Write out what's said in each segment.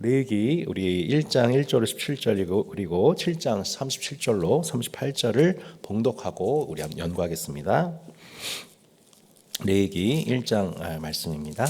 레위기 우리 1장 1절로 17절이고 그리고 7장 37절로 38절을 봉독하고 우리 한번 연구하겠습니다. 레위기 1장 말씀입니다.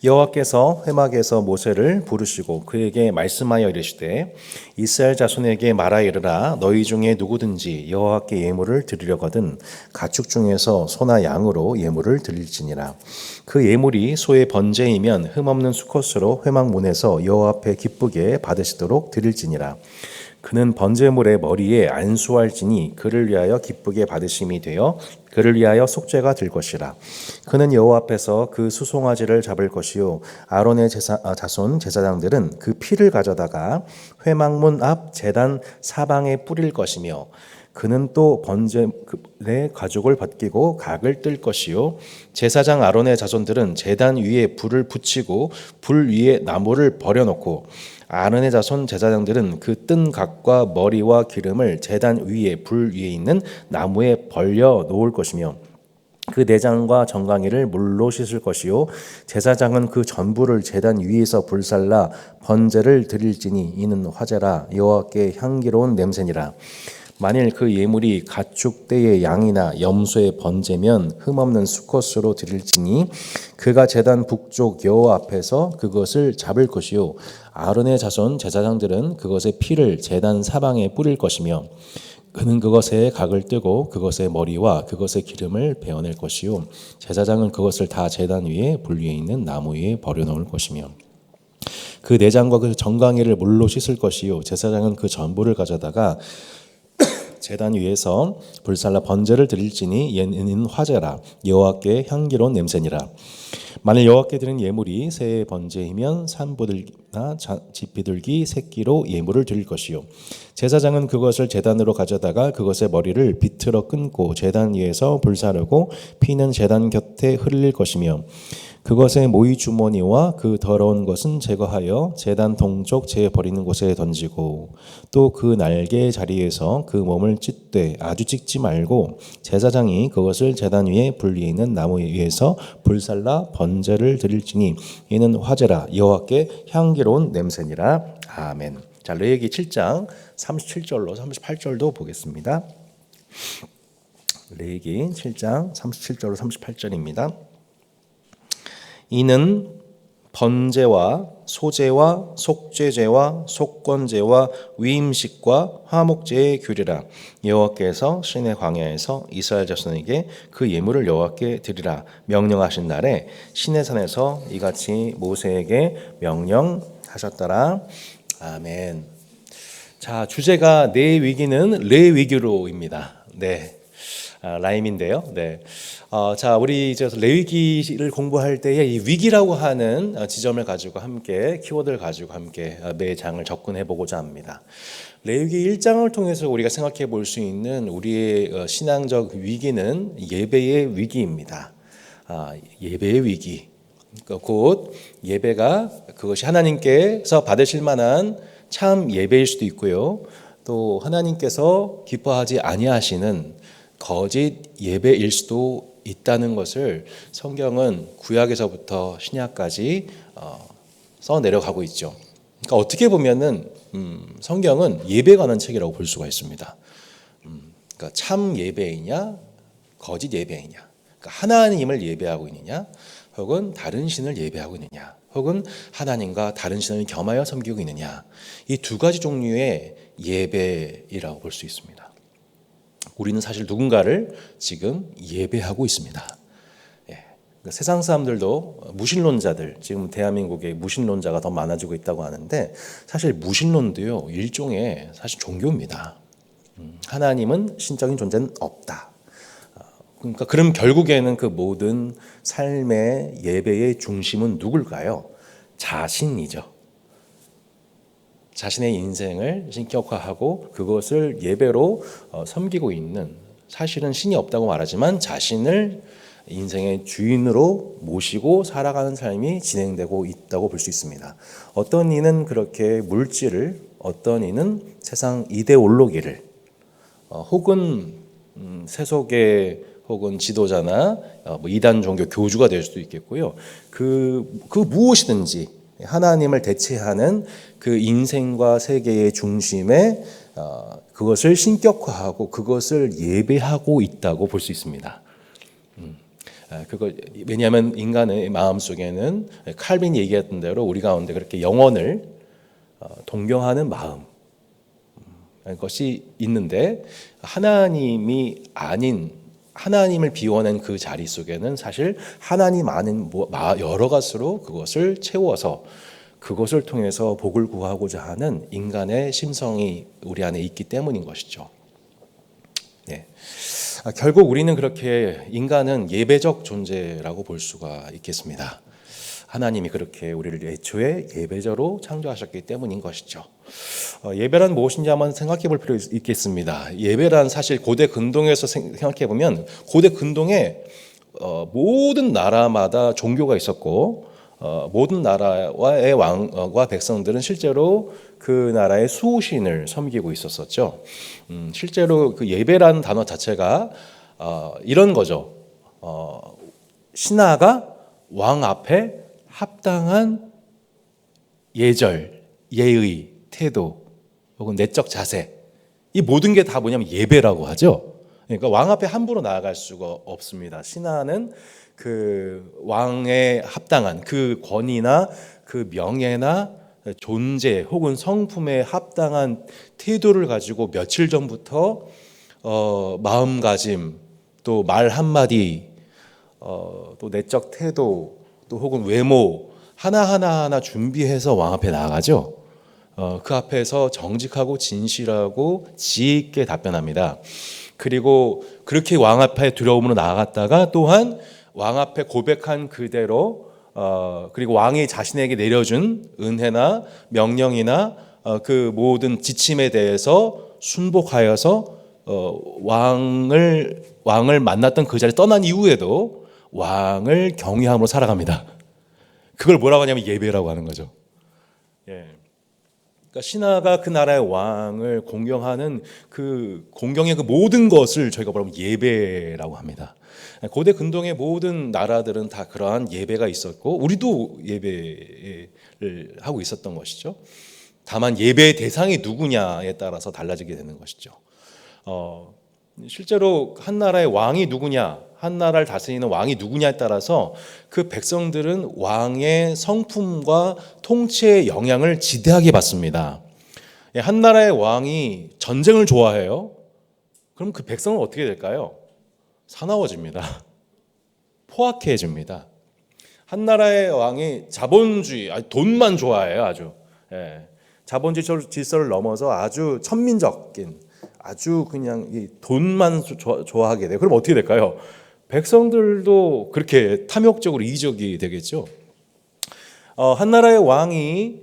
여호와께서 회막에서 모세를 부르시고 그에게 말씀하여 이르시되 이스라엘 자손에게 말하 이르라 너희 중에 누구든지 여호와께 예물을 드리려거든 가축 중에서 소나 양으로 예물을 드릴지니라. 그 예물이 소의 번제이면 흠없는 수컷으로 회막 문에서 여호와 앞에 기쁘게 받으시도록 드릴지니라. 그는 번제물의 머리에 안수할지니 그를 위하여 기쁘게 받으심이 되어 그를 위하여 속죄가 될 것이라. 그는 여호와 앞에서 그 수송아지를 잡을 것이요 아론의 자손 제사장들은 그 피를 가져다가 회막문 앞 제단 사방에 뿌릴 것이며 그는 또 번제의 가죽을 벗기고 각을 뜰 것이요 제사장 아론의 자손들은 제단 위에 불을 붙이고 불 위에 나무를 버려놓고 아론의 자손 제사장들은 그 뜬 각과 머리와 기름을 제단 위에 불 위에 있는 나무에 벌려 놓을 것이며 그 내장과 정강이를 물로 씻을 것이요 제사장은 그 전부를 제단 위에서 불살라 번제를 드릴지니 이는 화제라 여호와께 향기로운 냄새니라. 만일 그 예물이 가축 떼의 양이나 염소의 번제면 흠없는 수컷으로 드릴지니 그가 제단 북쪽 여호와 앞에서 그것을 잡을 것이요 아론의 자손 제사장들은 그것의 피를 제단 사방에 뿌릴 것이며 그는 그것에 각을 뜨고 그것의 머리와 그것의 기름을 베어낼 것이요 제사장은 그것을 다 제단 위에 불 위에 있는 나무 위에 버려놓을 것이며 그 내장과 그 정강이를 물로 씻을 것이요 제사장은 그 전부를 가져다가 제단 위에서 불살라 번제를 드릴지니 얘는 화제라 여호와께 향기로운 냄새니라. 만일 여호와께 드린 예물이 새의 번제이면 산보들기나 지피들기 새끼로 예물을 드릴 것이요 제사장은 그것을 제단으로 가져다가 그것의 머리를 비틀어 끊고 제단 위에서 불사르고 피는 제단 곁에 흘릴 것이며 그것의 모이 주머니와 그 더러운 것은 제거하여 제단 동쪽 재 버리는 곳에 던지고 또 그 날개 자리에서 그 몸을 찢되 아주 찢지 말고 제사장이 그것을 제단 위에 불 위에 있는 나무 위에서 불살라 번제를 드릴지니 이는 화제라 여호와께 향기로운 냄새니라. 아멘. 자, 레위기 7장 37절로 38절도 보겠습니다. 레위기 7장 37절로 38절입니다. 이는 번제와 소제와 속죄제와 속건제와 위임식과 화목제의 규례라. 여호와께서 시내 광야에서 이스라엘 자손에게 그 예물을 여호와께 드리라 명령하신 날에 시내산에서 이같이 모세에게 명령하셨더라. 아멘. 자, 주제가 내 위기는 레위기로입니다. 네. 라임인데요. 네. 자, 우리 이제 레위기를 공부할 때에 이 위기라고 하는 지점을 가지고 함께 키워드를 가지고 함께 매 장을 접근해 보고자 합니다. 레위기 1장을 통해서 우리가 생각해 볼 수 있는 우리의 신앙적 위기는 예배의 위기입니다. 예배의 위기. 곧 예배가 그것이 하나님께서 받으실 만한 참 예배일 수도 있고요. 또 하나님께서 기뻐하지 아니하시는 거짓 예배일 수도 있다는 것을 성경은 구약에서부터 신약까지 써 내려가고 있죠. 그러니까 어떻게 보면은 성경은 예배에 관한 책이라고 볼 수가 있습니다. 그러니까 참 예배이냐, 거짓 예배이냐, 그러니까 하나님을 예배하고 있느냐, 혹은 다른 신을 예배하고 있느냐, 혹은 하나님과 다른 신을 겸하여 섬기고 있느냐, 이 두 가지 종류의 예배이라고 볼 수 있습니다. 우리는 사실 누군가를 지금 예배하고 있습니다. 그러니까 세상 사람들도 무신론자들, 지금 대한민국에 무신론자가 더 많아지고 있다고 하는데 사실 무신론도요 일종의 사실 종교입니다. 하나님은 신적인 존재는 없다. 그러니까 그럼 결국에는 그 모든 삶의 예배의 중심은 누굴까요? 자신이죠. 자신의 인생을 신격화하고 그것을 예배로 섬기고 있는, 사실은 신이 없다고 말하지만 자신을 인생의 주인으로 모시고 살아가는 삶이 진행되고 있다고 볼 수 있습니다. 어떤 이는 그렇게 물질을, 어떤 이는 세상 이데올로기를, 혹은 세속의 혹은 지도자나 뭐 이단 종교 교주가 될 수도 있겠고요. 그 무엇이든지 하나님을 대체하는 그 인생과 세계의 중심에 그것을 신격화하고 그것을 예배하고 있다고 볼 수 있습니다. 왜냐하면 인간의 마음 속에는 칼빈이 얘기했던 대로 우리 가운데 그렇게 영혼을 동경하는 마음 것이 있는데 하나님이 아닌 하나님을 비워낸 그 자리 속에는 사실 하나님 아닌 여러 가지로 그것을 채워서 그것을 통해서 복을 구하고자 하는 인간의 심성이 우리 안에 있기 때문인 것이죠. 네. 결국 우리는 그렇게 인간은 예배적 존재라고 볼 수가 있겠습니다. 하나님이 그렇게 우리를 애초에 예배자로 창조하셨기 때문인 것이죠. 예배란 무엇인지 한번 생각해 볼 필요 있겠습니다. 예배란 사실 고대 근동에서 생각해 보면 고대 근동에 모든 나라마다 종교가 있었고 모든 나라의 왕과 백성들은 실제로 그 나라의 수호신을 섬기고 있었었죠. 실제로 그 예배라는 단어 자체가 이런 거죠. 신하가 왕 앞에 합당한 예절, 예의, 태도 혹은 내적 자세 이 모든 게 다 뭐냐면 예배라고 하죠. 그러니까 왕 앞에 함부로 나아갈 수가 없습니다. 신하는 그 왕에 합당한 그 권위나 그 명예나 존재 혹은 성품에 합당한 태도를 가지고 며칠 전부터 마음가짐 또 말 한마디 또 내적 태도 또 혹은 외모 하나하나 준비해서 왕 앞에 나아가죠. 그 앞에서 정직하고 진실하고 지혜 있게 답변합니다. 그리고 그렇게 왕 앞에 두려움으로 나아갔다가 또한 왕 앞에 고백한 그대로 그리고 왕이 자신에게 내려준 은혜나 명령이나 그 모든 지침에 대해서 순복하여서 왕을 만났던 그 자리에 떠난 이후에도 왕을 경외함으로 살아갑니다. 그걸 뭐라고 하냐면 예배라고 하는 거죠. 예. 그러니까 신하가 그 나라의 왕을 공경하는 그 공경의 그 모든 것을 저희가 뭐라면 예배라고 합니다. 고대 근동의 모든 나라들은 다 그러한 예배가 있었고 우리도 예배를 하고 있었던 것이죠. 다만 예배의 대상이 누구냐에 따라서 달라지게 되는 것이죠. 실제로 한 나라의 왕이 누구냐, 한 나라를 다스리는 왕이 누구냐에 따라서 그 백성들은 왕의 성품과 통치의 영향을 지대하게 받습니다. 한 나라의 왕이 전쟁을 좋아해요. 그럼 그 백성은 어떻게 될까요? 사나워집니다. 포악해집니다. 한 나라의 왕이 자본주의, 돈만 좋아해요. 아주 자본주의 질서를 넘어서 아주 천민적인 아주 그냥 이 돈만 좋아하게 돼요. 그럼 어떻게 될까요? 백성들도 그렇게 탐욕적으로 이적이 되겠죠. 한 나라의 왕이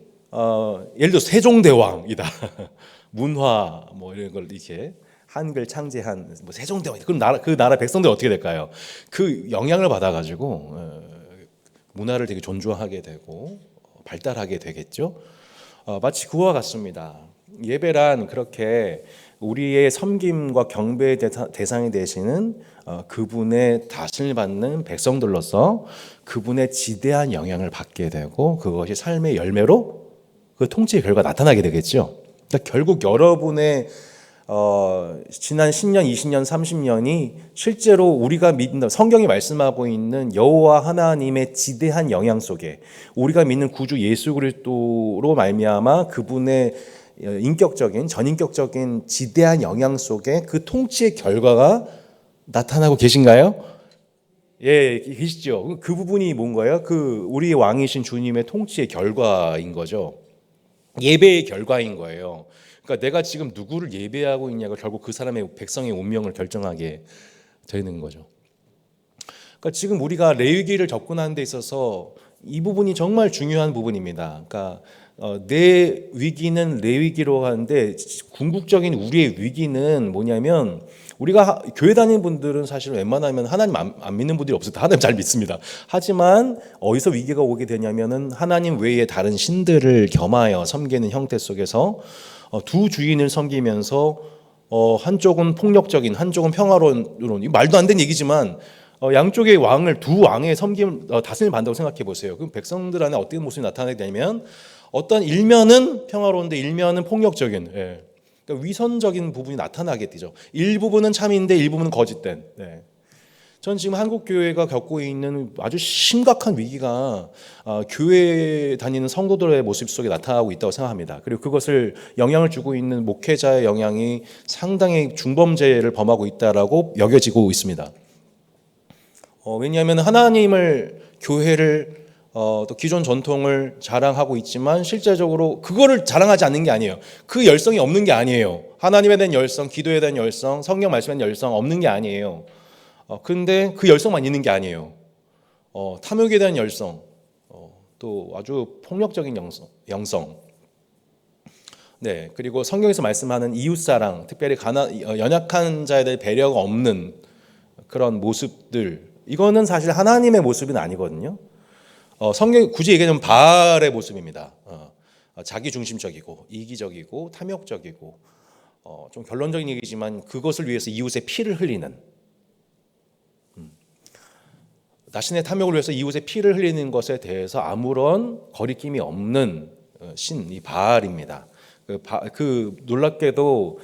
예를 들어 세종대왕이다. 문화 뭐 이런 걸 이렇게 한글 창제한 뭐 세종대왕. 그럼 그 나라 백성들 어떻게 될까요? 그 영향을 받아가지고 문화를 되게 존중하게 되고 발달하게 되겠죠. 마치 그와 같습니다. 예배란 그렇게 우리의 섬김과 경배의 대상이 되시는 그분의 다스림을 받는 백성들로서 그분의 지대한 영향을 받게 되고 그것이 삶의 열매로 그 통치의 결과가 나타나게 되겠죠. 그러니까 결국 여러분의 지난 10년, 20년, 30년이 실제로 우리가 믿는 성경이 말씀하고 있는 여호와 하나님의 지대한 영향 속에 우리가 믿는 구주 예수 그리스도로 말미암아 그분의 인격적인 전인격적인 지대한 영향 속에 그 통치의 결과가 나타나고 계신가요? 예, 계시죠. 그 부분이 뭔가요? 그 우리의 왕이신 주님의 통치의 결과인 거죠. 예배의 결과인 거예요. 그러니까 내가 지금 누구를 예배하고 있냐가 결국 그 사람의 백성의 운명을 결정하게 되는 거죠. 그러니까 지금 우리가 레위기를 접근하는 데 있어서 이 부분이 정말 중요한 부분입니다. 그러니까 내 위기는 레위기로 하는데 궁극적인 우리의 위기는 뭐냐면 우리가 교회 다니는 분들은 사실 웬만하면 하나님 안 믿는 분들이 없어요. 하나님 잘 믿습니다. 하지만 어디서 위기가 오게 되냐면은 하나님 외에 다른 신들을 겸하여 섬기는 형태 속에서 두 주인을 섬기면서 한쪽은 폭력적인, 한쪽은 평화로운, 이 말도 안 되는 얘기지만 양쪽의 왕을 두 왕의 섬김 다스림을 받는다고 생각해 보세요. 그럼 백성들 안에 어떤 모습이 나타나게 되면 어떤 일면은 평화로운데 일면은 폭력적인, 예. 그러니까 위선적인 부분이 나타나게 되죠. 일부분은 참인데 일부분은 거짓된. 네. 전 지금 한국 교회가 겪고 있는 아주 심각한 위기가 교회 다니는 성도들의 모습 속에 나타나고 있다고 생각합니다. 그리고 그것을 영향을 주고 있는 목회자의 영향이 상당히 중범죄를 범하고 있다라고 여겨지고 있습니다. 왜냐하면 하나님을, 교회를, 또 기존 전통을 자랑하고 있지만 실제적으로 그거를 자랑하지 않는 게 아니에요. 그 열성이 없는 게 아니에요. 하나님에 대한 열성, 기도에 대한 열성, 성경 말씀에 대한 열성 없는 게 아니에요. 근데 그 열성만 있는 게 아니에요. 탐욕에 대한 열성, 또 아주 폭력적인 영성. 네, 그리고 성경에서 말씀하는 이웃사랑, 특별히 연약한 자에 대해 배려가 없는 그런 모습들, 이거는 사실 하나님의 모습은 아니거든요. 성경이 굳이 얘기하면 바알의 모습입니다. 자기 중심적이고 이기적이고 탐욕적이고, 좀 결론적인 얘기지만 그것을 위해서 이웃의 피를 흘리는, 자신의 탐욕을 위해서 이웃의 피를 흘리는 것에 대해서 아무런 거리낌이 없는 신, 이 바알입니다. 놀랍게도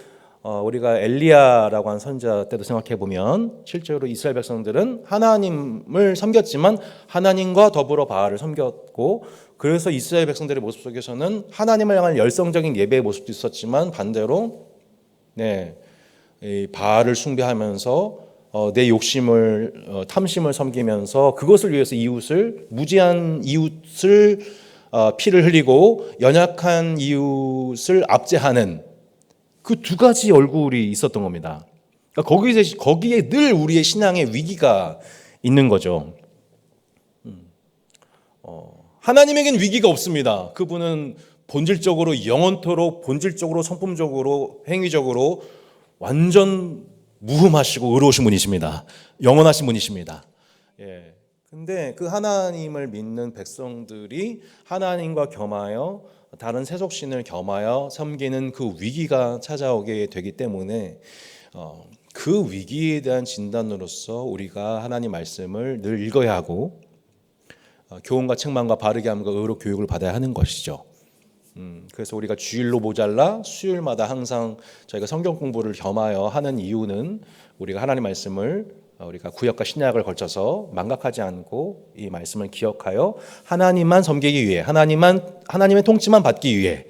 우리가 엘리야라고 하는 선지자 때도 생각해 보면 실제로 이스라엘 백성들은 하나님을 섬겼지만 하나님과 더불어 바알을 섬겼고, 그래서 이스라엘 백성들의 모습 속에서는 하나님을 향한 열성적인 예배의 모습도 있었지만 반대로 이 바알을 숭배하면서 내 욕심을, 탐심을 섬기면서 그것을 위해서 무지한 이웃을 피를 흘리고 연약한 이웃을 압제하는 그 두 가지 얼굴이 있었던 겁니다. 그러니까 거기에 늘 우리의 신앙의 위기가 있는 거죠. 하나님에겐 위기가 없습니다. 그분은 본질적으로, 영원토록 본질적으로, 성품적으로, 행위적으로 완전 무흠하시고 의로우신 분이십니다. 영원하신 분이십니다. 예. 근데 그 하나님을 믿는 백성들이 하나님과 겸하여 다른 세속신을 겸하여 섬기는 그 위기가 찾아오게 되기 때문에 그 위기에 대한 진단으로서 우리가 하나님 말씀을 늘 읽어야 하고 교훈과 책망과 바르게 함과 의로 교육을 받아야 하는 것이죠. 그래서 우리가 주일로 모자라 수요일마다 항상 저희가 성경 공부를 겸하여 하는 이유는 우리가 하나님 말씀을 우리가 구약과 신약을 걸쳐서 망각하지 않고 이 말씀을 기억하여 하나님만 섬기기 위해, 하나님의 통치만 받기 위해,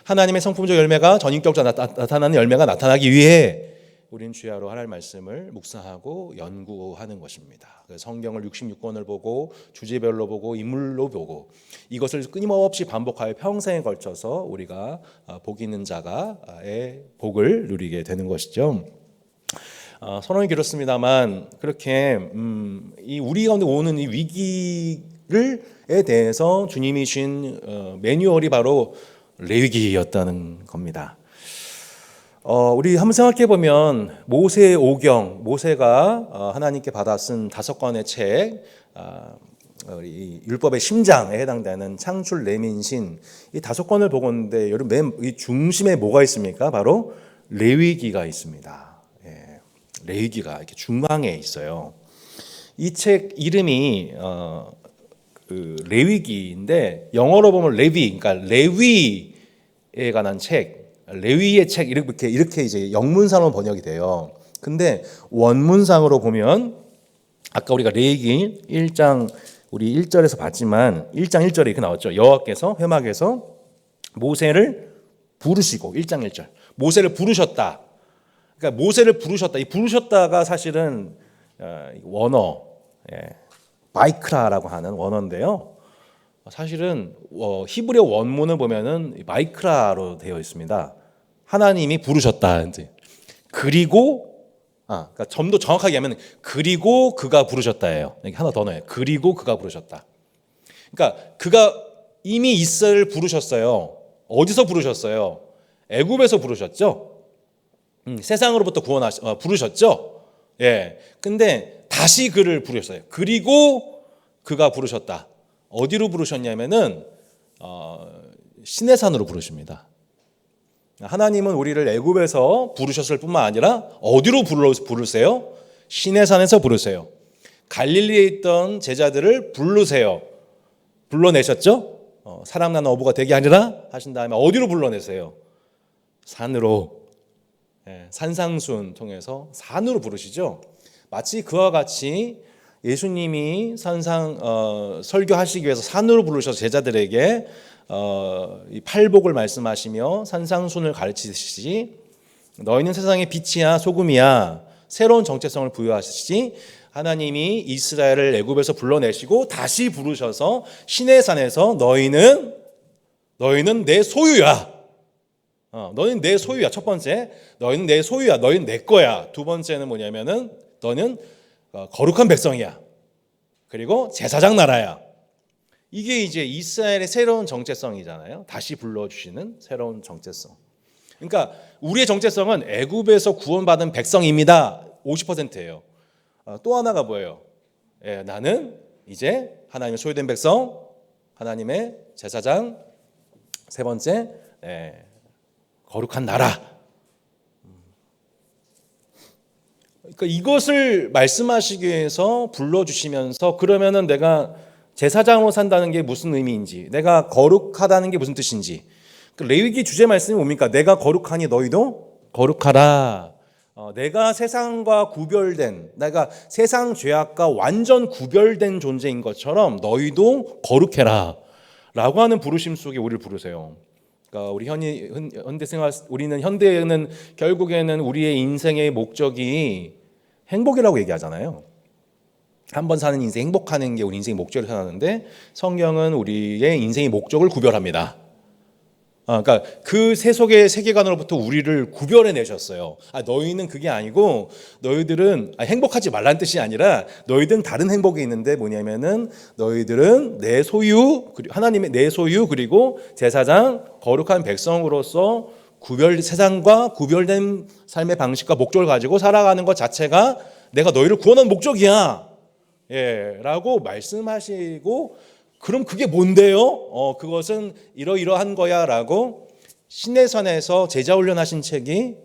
하나님의 성품적 열매가 전인격적으로 나타나는 열매가 나타나기 위해 우리는 주야로 하나님 말씀을 묵상하고 연구하는 것입니다. 성경을 66권을 보고 주제별로 보고 인물로 보고 이것을 끊임없이 반복하여 평생에 걸쳐서 우리가 복 있는 자가의 복을 누리게 되는 것이죠. 선언이 길었습니다만 그렇게 이 우리 가운데 오는 이 위기에 대해서 주님이 주신 매뉴얼이 바로 레위기였다는 겁니다. 우리 한번 생각해 보면 모세의 오경, 모세가 하나님께 받아 쓴 5권의 책, 이 율법의 심장에 해당되는 창출, 레민신, 이 5권을 보고 있는데 여러분 맨 중심에 뭐가 있습니까? 바로 레위기가 있습니다. 레위기가 이렇게 중앙에 있어요. 이 책 이름이 그 레위기인데 영어로 보면 레위, 그러니까 레위에 관한 책, 레위의 책 이렇게 이제 영문상으로 번역이 돼요. 근데 원문상으로 보면 아까 우리가 레위기 1장 우리 1절에서 봤지만 1장 1절에 이렇게 나왔죠. 여호와께서 회막에서 모세를 부르시고 1장 1절 모세를 부르셨다. 그러니까 모세를 부르셨다. 이 부르셨다가 사실은 원어, 바이크라라고 하는 원어인데요. 사실은 히브리어 원문을 보면은 마이크라로 되어 있습니다. 하나님이 부르셨다. 그리고 그러니까 좀 더 정확하게 하면 그리고 그가 부르셨다예요. 여기 하나 더 넣어요. 그리고 그가 부르셨다. 그러니까 그가 이미 이스라엘을 부르셨어요. 어디서 부르셨어요? 애굽에서 부르셨죠. 세상으로부터 부르셨죠. 예. 근데 다시 그를 부르셨어요. 그리고 그가 부르셨다. 어디로 부르셨냐면은 시내산으로 부르십니다. 하나님은 우리를 애굽에서 부르셨을 뿐만 아니라 어디로 부르세요? 시내산에서 부르세요. 갈릴리에 있던 제자들을 부르세요. 불러내셨죠? 사람 낳는 어부가 되게 아니라 하신 다음에 어디로 불러내세요? 산으로. 산상순 통해서 산으로 부르시죠. 마치 그와 같이 예수님이 설교하시기 위해서 산으로 부르셔서 제자들에게 이 팔복을 말씀하시며 산상순을 가르치시지, 너희는 세상의 빛이야 소금이야, 새로운 정체성을 부여하시지, 하나님이 이스라엘을 애굽에서 불러내시고 다시 부르셔서 시내산에서 너희는 내 소유야. 너는 내 소유야. 첫 번째, 너희는 내 소유야. 너희는 내 거야. 두 번째는 뭐냐면은 너는 거룩한 백성이야. 그리고 제사장 나라야. 이게 이제 이스라엘의 새로운 정체성이잖아요. 다시 불러주시는 새로운 정체성. 그러니까 우리의 정체성은 애굽에서 구원받은 백성입니다. 50%예요. 또 하나가 뭐예요? 나는 이제 하나님의 소유된 백성, 하나님의 제사장, 세 번째 거룩한 나라. 그러니까 이것을 말씀하시기 위해서 불러주시면서, 그러면은 내가 제사장으로 산다는 게 무슨 의미인지, 내가 거룩하다는 게 무슨 뜻인지. 레위기 주제 말씀이 뭡니까? 내가 거룩하니 너희도 거룩하라. 내가 세상과 구별된, 내가 세상 죄악과 완전 구별된 존재인 것처럼 너희도 거룩해라 라고 하는 부르심 속에 우리를 부르세요. 그러니까 우리 현대생활, 우리는 현대에는 결국에는 우리의 인생의 목적이 행복이라고 얘기하잖아요. 한 번 사는 인생, 행복하는 게 우리 인생의 목적을 하는데, 성경은 우리의 인생의 목적을 구별합니다. 그러니까 그 세속의 세계관으로부터 우리를 구별해 내셨어요. 너희는 그게 아니고, 너희들은 행복하지 말라는 뜻이 아니라, 너희들은 다른 행복이 있는데 뭐냐면은 너희들은 내 소유, 하나님의 내 소유, 그리고 제사장, 거룩한 백성으로서 세상과 구별된 삶의 방식과 목적을 가지고 살아가는 것 자체가 내가 너희를 구원한 목적이야. 라고 말씀하시고, 그럼 그게 뭔데요? 그것은 이러이러한 거야 라고 시내산에서 제자 훈련하신 책이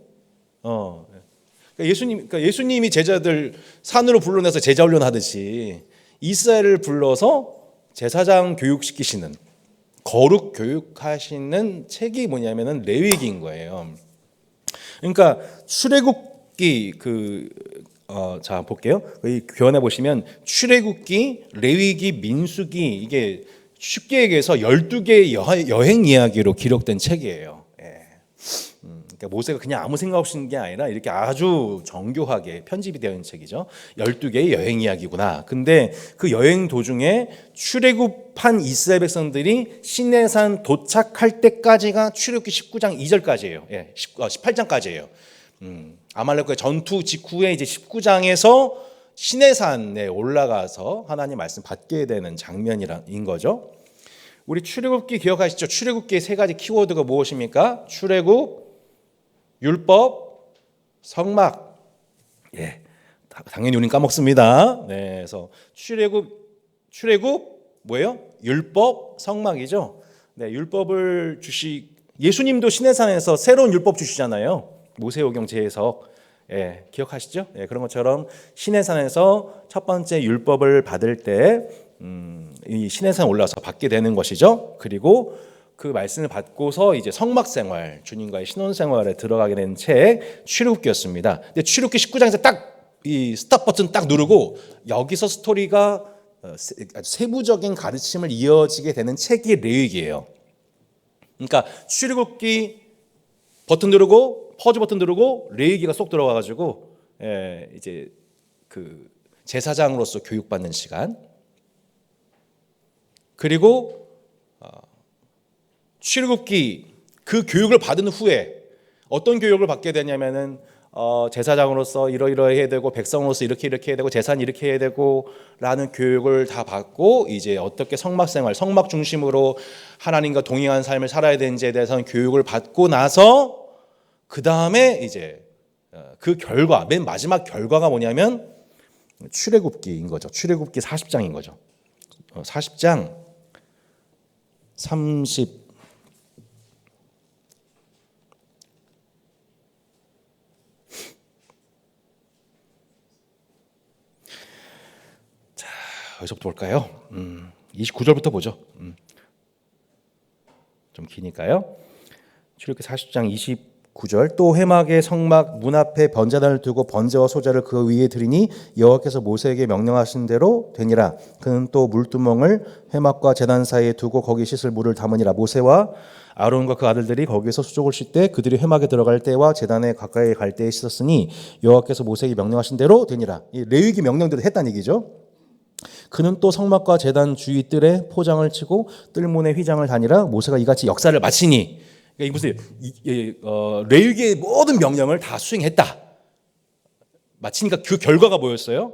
그러니까 예수님이 제자들 산으로 불러내서 제자 훈련하듯이 이스라엘을 불러서 제사장 교육시키시는, 거룩 교육하시는 책이 뭐냐면은 레위기인 거예요. 그러니까 출애굽기 자 볼게요. 여기 교환해 보시면 출애굽기, 레위기, 민수기, 이게 쉽게 얘기해서 12개의 여행 이야기로 기록된 책이에요. 그러니까 모세가 그냥 아무 생각 없이 쓴 게 아니라 이렇게 아주 정교하게 편집이 되어 있는 책이죠. 12개의 여행 이야기구나. 근데 그 여행 도중에 출애굽한 이스라엘 백성들이 시내산 도착할 때까지가 출애굽기 19장 2절까지예요. 18장까지예요. 아말렉과의 전투 직후에 이제 19장에서 시내산에 올라가서 하나님 말씀 받게 되는 장면인 거죠. 우리 출애굽기 기억하시죠? 출애굽기의 세 가지 키워드가 무엇입니까? 출애굽, 율법, 성막. 당연히 우린 까먹습니다. 그래서 출애굽 뭐예요? 율법, 성막이죠. 율법을 예수님도 시내산에서 새로운 율법 주시잖아요. 모세오경 재해석, 기억하시죠? 그런 것처럼 시내산에서 첫 번째 율법을 받을 때 이 시내산 올라서 받게 되는 것이죠. 그리고 그 말씀을 받고서 이제 성막 생활, 주님과의 신혼 생활에 들어가게 된 책 출애굽기였습니다. 근데 출애굽기 19장에서 딱 이 스탑 버튼 딱 누르고 여기서 스토리가 세부적인 가르침을 이어지게 되는 책이 레위기예요. 그러니까 출애굽기 버튼 누르고 퍼즈 버튼 누르고 레위기가 쏙 들어와가지고 이제 그 제사장으로서 교육받는 시간. 그리고 출애굽기 그 교육을 받은 후에 어떤 교육을 받게 되냐면은 제사장으로서 이러이러해야 되고, 백성으로서 이렇게 해야 되고, 제사는 이렇게 해야 되고 라는 교육을 다 받고, 이제 어떻게 성막 중심으로 하나님과 동행하는 삶을 살아야 되는지에 대해서는 교육을 받고 나서, 그 다음에 이제 그 결과, 맨 마지막 결과가 뭐냐면 출애굽기인 거죠. 출애굽기 40장인 거죠. 40장 30 어디서부터 볼까요? 29절부터 보죠. 좀 기니까요. 출애굽기 40장 29절. 또 회막의 성막 문 앞에 번제단을 두고 번제와 소제를 그 위에 드리니 여호와께서 모세에게 명령하신 대로 되니라. 그는 또 물두멍을 회막과 제단 사이에 두고 거기 씻을 물을 담으니라. 모세와 아론과 그 아들들이 거기에서 수족을 씻되 그들이 회막에 들어갈 때와 제단에 가까이 갈 때에 씻었으니 여호와께서 모세에게 명령하신 대로 되니라. 이 레위기 명령대로 했다는 얘기죠. 그는 또 성막과 제단 주위 뜰에 포장을 치고 뜰문에 휘장을 다니라. 모세가 이같이 역사를 마치니, 그러니까 무슨 레위기의 모든 명령을 다 수행했다. 마치니까 그 결과가 뭐였어요?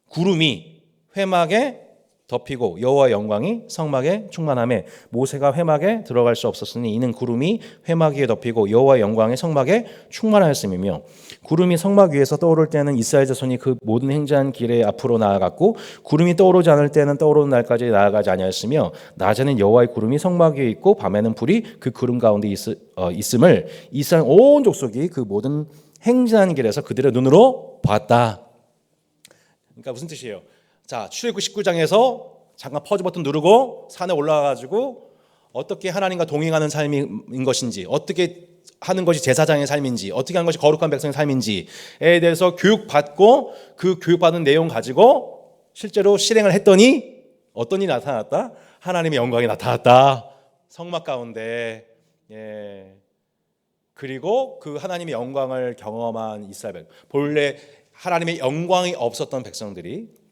구름이 회막에 덮이고 여호와 영광이 성막에 충만하며 모세가 회막에 들어갈 수 없었으니 이는 구름이 회막 위에 덮이고 여호와 영광이 성막에 충만하였음이며, 구름이 성막 위에서 떠오를 때는 이스라엘 자손이 그 모든 행자한 길에 앞으로 나아갔고 구름이 떠오르지 않을 때는 떠오르는 날까지 나아가지 아니하였으며, 낮에는 여호와의 구름이 성막 위에 있고 밤에는 불이 그 구름 가운데 있음을 이스라엘 온 족속이 그 모든 행자한 길에서 그들의 눈으로 봤다. 그러니까 무슨 뜻이에요? 자, 출애굽 19장에서 잠깐 퍼즈 버튼 누르고 산에 올라가가지고 어떻게 하나님과 동행하는 삶인 것인지, 어떻게 하는 것이 제사장의 삶인지, 어떻게 하는 것이 거룩한 백성의 삶인지에 대해서 교육받고 그 교육받은 내용 가지고 실제로 실행을 했더니 어떤 일이 나타났다? 하나님의 영광이 나타났다. 성막 가운데. 그리고 그 하나님의 영광을 경험한 이스라엘 백성, 본래 하나님의 영광이 없었던 백성들이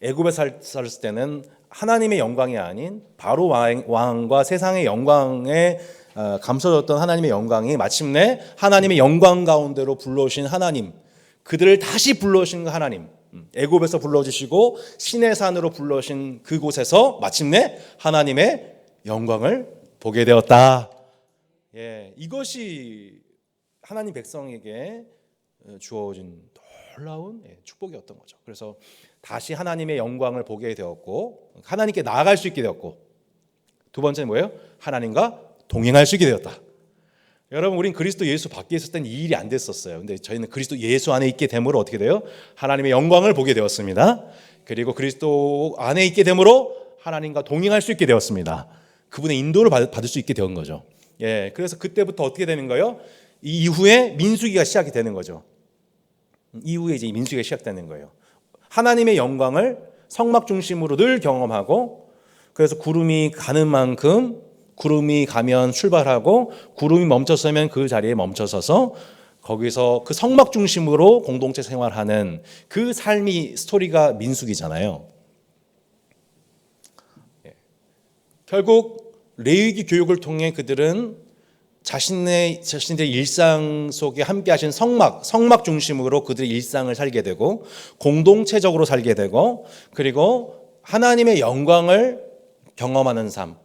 애굽에 살았을 때는 하나님의 영광이 아닌 바로 왕과 세상의 영광에 감춰졌던 하나님의 영광이 마침내 하나님의 영광 가운데로 불러오신 하나님, 그들을 다시 불러오신 하나님, 애굽에서 불러주시고 시내산으로 불러오신 그곳에서 마침내 하나님의 영광을 보게 되었다. 이것이 하나님 백성에게 주어진 놀라운 축복이었던 거죠. 그래서 다시 하나님의 영광을 보게 되었고 하나님께 나아갈 수 있게 되었고, 두 번째는 뭐예요? 하나님과 동행할 수 있게 되었다. 여러분, 우린 그리스도 예수 밖에 있을 때는 이 일이 안 됐었어요. 근데 저희는 그리스도 예수 안에 있게 됨으로 어떻게 돼요? 하나님의 영광을 보게 되었습니다. 그리고 그리스도 안에 있게 됨으로 하나님과 동행할 수 있게 되었습니다. 그분의 인도를 받을 수 있게 된 거죠. 그래서 그때부터 어떻게 되는 거예요? 이 이후에 민수기가 시작이 되는 거죠. 이후에 이제 민수기가 시작되는 거예요. 하나님의 영광을 성막 중심으로 늘 경험하고, 그래서 구름이 가는 만큼 구름이 가면 출발하고 구름이 멈춰서면 그 자리에 멈춰서서 거기서 그 성막 중심으로 공동체 생활하는 그 삶이 스토리가 민수기잖아요. 결국 레위기 교육을 통해 그들은 자신의 일상 속에 함께 하신 성막 중심으로 그들의 일상을 살게 되고 공동체적으로 살게 되고, 그리고 하나님의 영광을 경험하는 삶.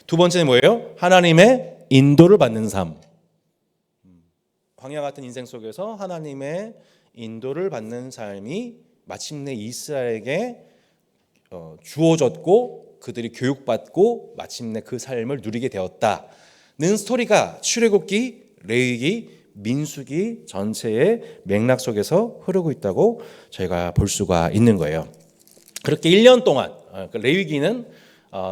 두 번째는 뭐예요? 하나님의 인도를 받는 삶. 광야 같은 인생 속에서 하나님의 인도를 받는 삶이 마침내 이스라엘에게 주어졌고 그들이 교육받고 마침내 그 삶을 누리게 되었다는 스토리가 출애굽기, 레위기, 민수기 전체의 맥락 속에서 흐르고 있다고 저희가 볼 수가 있는 거예요. 그렇게 1년 동안 레위기는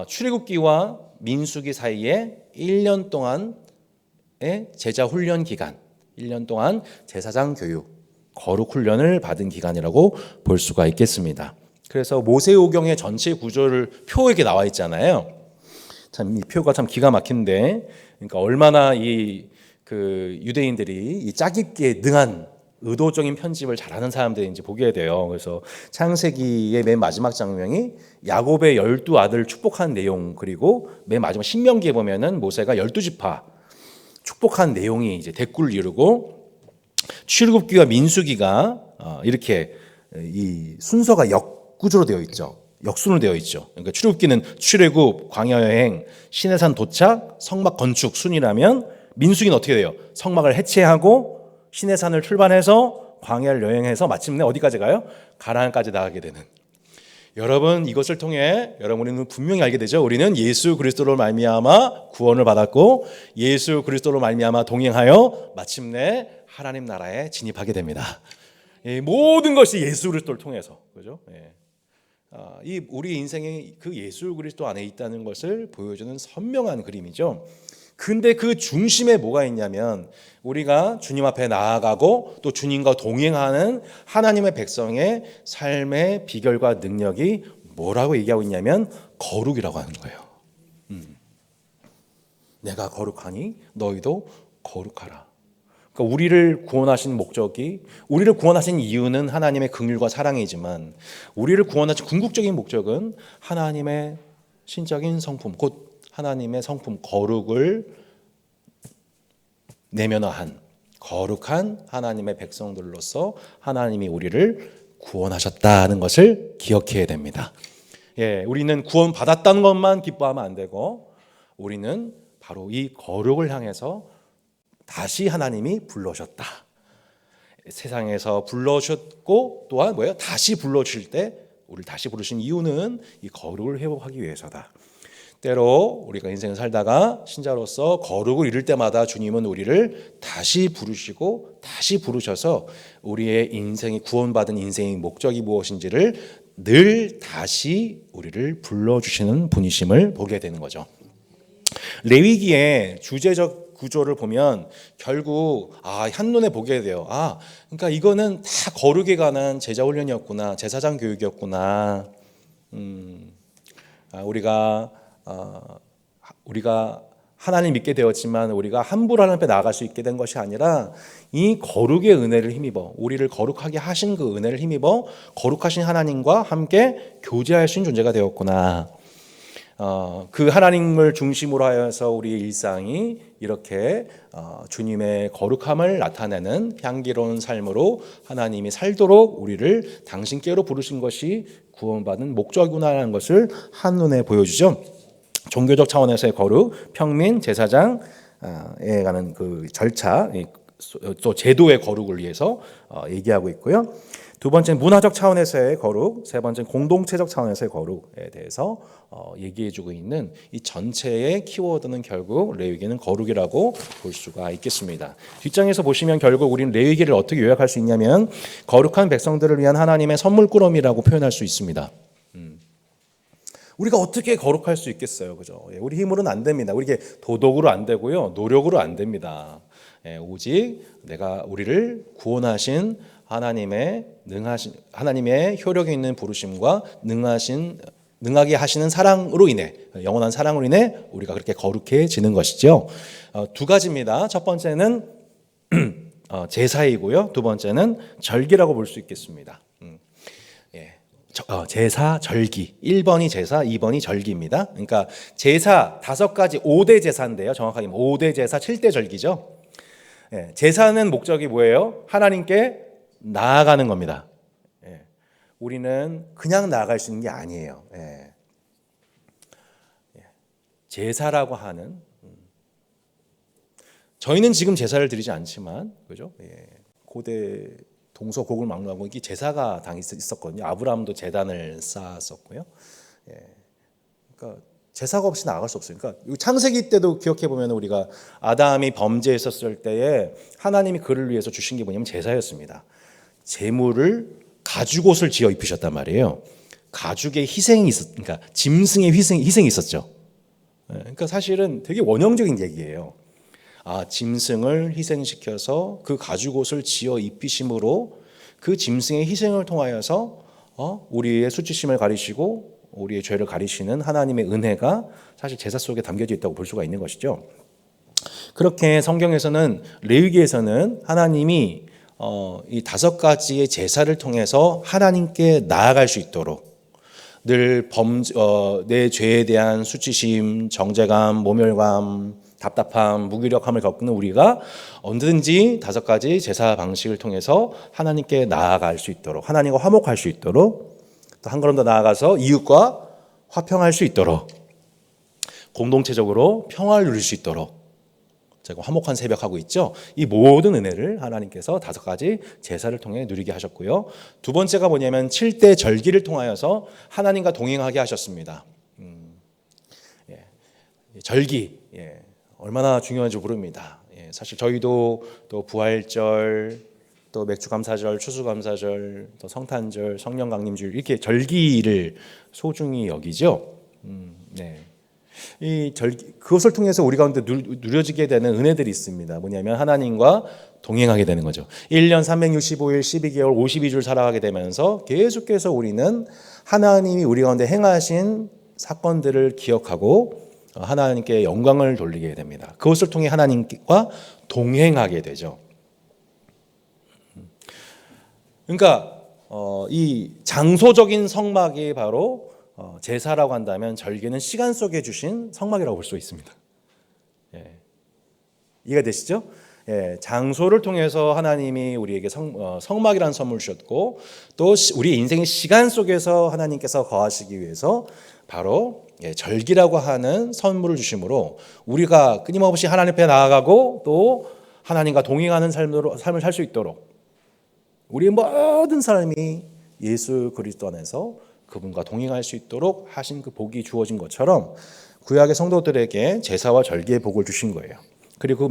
출애굽기와 민수기 사이에 1년 동안의 제자 훈련 기간, 1년 동안 제사장 교육, 거룩 훈련을 받은 기간이라고 볼 수가 있겠습니다. 그래서 모세오경의 전체 구조를 표 이렇게 나와 있잖아요. 참 이 표가 참 기가 막힌데, 그러니까 얼마나 그 유대인들이 이 짜깁기에 능한 의도적인 편집을 잘하는 사람들인지 보게 돼요. 그래서 창세기의 맨 마지막 장면이 야곱의 12아들 축복한 내용, 그리고 맨 마지막 신명기에 보면은 모세가 12지파 축복한 내용이 이제 대꾸를 이루고, 출애굽기와 민수기가 이렇게 이 순서가 역구조로 되어 있죠. 역순으로 되어 있죠. 그러니까 출애굽기는 출애굽, 광야 여행, 시내산 도착, 성막 건축 순이라면, 민수기는 어떻게 돼요? 성막을 해체하고 시내산을 출발해서 광야를 여행해서 마침내 어디까지 가요? 가나안까지 나가게 되는. 여러분, 이것을 통해 우리는 분명히 알게 되죠. 우리는 예수 그리스도로 말미암아 구원을 받았고 예수 그리스도로 말미암아 동행하여 마침내 하나님 나라에 진입하게 됩니다. 예, 모든 것이 예수 그리스도를 통해서, 그죠? 예. 이 우리 인생의 그 예수 그리스도 안에 있다는 것을 보여주는 선명한 그림이죠. 근데 그 중심에 뭐가 있냐면 우리가 주님 앞에 나아가고 또 주님과 동행하는 하나님의 백성의 삶의 비결과 능력이 뭐라고 얘기하고 있냐면 거룩이라고 하는 거예요. 내가 거룩하니 너희도 거룩하라. 그러니까 우리를 구원하신 목적이, 우리를 구원하신 이유는 하나님의 긍휼과 사랑이지만 우리를 구원하신 궁극적인 목적은 하나님의 신적인 성품, 곧 하나님의 성품 거룩을 내면화한 거룩한 하나님의 백성들로서 하나님이 우리를 구원하셨다는 것을 기억해야 됩니다. 예, 우리는 구원받았다는 것만 기뻐하면 안 되고 우리는 바로 이 거룩을 향해서 다시 하나님이 불러오셨다. 세상에서 불러주셨고 또한 뭐예요? 다시 불러주실 때 우리를 다시 부르신 이유는 이 거룩을 회복하기 위해서다. 때로 우리가 인생을 살다가 신자로서 거룩을 이룰 때마다 주님은 우리를 다시 부르시고 다시 부르셔서 우리의 인생이 구원받은 인생의 목적이 무엇인지를 늘 다시 우리를 불러주시는 분이심을 보게 되는 거죠. 레위기의 주제적 구조를 보면 결국 한눈에 보게 돼요. 그러니까 이거는 다 거룩에 관한 제자 훈련이었구나, 제사장 교육이었구나. 우리가 하나님 믿게 되었지만 우리가 함부로 하나님 앞에 나아갈 수 있게 된 것이 아니라 이 거룩의 은혜를 힘입어 우리를 거룩하게 하신 그 은혜를 힘입어 거룩하신 하나님과 함께 교제할 수 있는 존재가 되었구나. 그 하나님을 중심으로 하여서 우리의 일상이 이렇게 주님의 거룩함을 나타내는 향기로운 삶으로 하나님이 살도록 우리를 당신께로 부르신 것이 구원받은 목적이구나라는 것을 한눈에 보여주죠. 종교적 차원에서의 거룩, 평민, 제사장에 관한 그 절차, 또 제도의 거룩을 위해서 얘기하고 있고요. 두 번째는 문화적 차원에서의 거룩, 세 번째는 공동체적 차원에서의 거룩에 대해서 얘기해주고 있는 이 전체의 키워드는 결국 레위기는 거룩이라고 볼 수가 있겠습니다. 뒷장에서 보시면 결국 우리는 레위기를 어떻게 요약할 수 있냐면 거룩한 백성들을 위한 하나님의 선물꾸러미라고 표현할 수 있습니다. 우리가 어떻게 거룩할 수 있겠어요, 그죠? 우리 힘으로는 안 됩니다. 우리게 도덕으로 안 되고요, 노력으로 안 됩니다. 오직 내가 우리를 구원하신 하나님의 효력이 있는 부르심과 능하게 하시는 사랑으로 인해, 영원한 사랑으로 인해 우리가 그렇게 거룩해지는 것이죠. 두 가지입니다. 첫 번째는 제사이고요. 두 번째는 절기라고 볼 수 있겠습니다. 제사, 절기. 1번이 제사, 2번이 절기입니다. 그러니까 제사 5가지 5대 제사인데요. 정확하게 5대 제사, 7대 절기죠. 제사는 목적이 뭐예요? 하나님께 나아가는 겁니다. 우리는 그냥 나아갈 수 있는 게 아니에요. 제사라고 하는, 저희는 지금 제사를 드리지 않지만, 그죠? 고대 동서고국을 막론하고 이게 제사가 당이 있었거든요. 아브라함도 제단을 쌓았었고요. 그러니까 제사가 없이 나아갈 수 없어요. 그러니까 창세기 때도 기억해 보면 우리가 아담이 범죄했었을 때에 하나님이 그를 위해서 주신 게 뭐냐면 제사였습니다. 제물을 가죽옷을 지어 입히셨단 말이에요. 가죽의 희생이 그러니까 짐승의 희생이 있었죠. 그러니까 사실은 되게 원형적인 얘기예요. 짐승을 희생시켜서 그 가죽옷을 지어 입히심으로 그 짐승의 희생을 통하여서 우리의 수치심을 가리시고 우리의 죄를 가리시는 하나님의 은혜가 사실 제사 속에 담겨져 있다고 볼 수가 있는 것이죠. 그렇게 성경에서는 레위기에서는 하나님이 이 5가지의 제사를 통해서 하나님께 나아갈 수 있도록 늘 내 죄에 대한 수치심, 정죄감, 모멸감, 답답함, 무기력함을 겪는 우리가 언제든지 5가지 제사 방식을 통해서 하나님께 나아갈 수 있도록, 하나님과 화목할 수 있도록, 또 한 걸음 더 나아가서 이웃과 화평할 수 있도록, 공동체적으로 평화를 누릴 수 있도록 제가 화목한 새벽 하고 있죠. 이 모든 은혜를 하나님께서 5가지 제사를 통해 누리게 하셨고요. 두 번째가 뭐냐면 7대 절기를 통하여서 하나님과 동행하게 하셨습니다. 절기 얼마나 중요한지 모릅니다. 사실 저희도 또 부활절, 또 맥주감사절, 추수감사절, 또 성탄절, 성령강림주일 이렇게 절기를 소중히 여기죠. 네. 이 절기 그것을 통해서 우리 가운데 누려지게 되는 은혜들이 있습니다. 뭐냐면 하나님과 동행하게 되는 거죠. 1년 365일 12개월 52주를 살아가게 되면서 계속해서 우리는 하나님이 우리 가운데 행하신 사건들을 기억하고 하나님께 영광을 돌리게 됩니다. 그것을 통해 하나님과 동행하게 되죠. 그러니까 이 장소적인 성막이 바로 제사라고 한다면 절기는 시간 속에 주신 성막이라고 볼 수 있습니다. 예. 이해가 되시죠? 예. 장소를 통해서 하나님이 우리에게 성막이라는 선물을 주셨고 또 우리 인생의 시간 속에서 하나님께서 거하시기 위해서 바로 절기라고 하는 선물을 주심으로 우리가 끊임없이 하나님 앞에 나아가고 또 하나님과 동행하는 삶을 살 수 있도록 우리 모든 사람이 예수 그리스도 안에서 그분과 동행할 수 있도록 하신 그 복이 주어진 것처럼 구약의 성도들에게 제사와 절기의 복을 주신 거예요. 그리고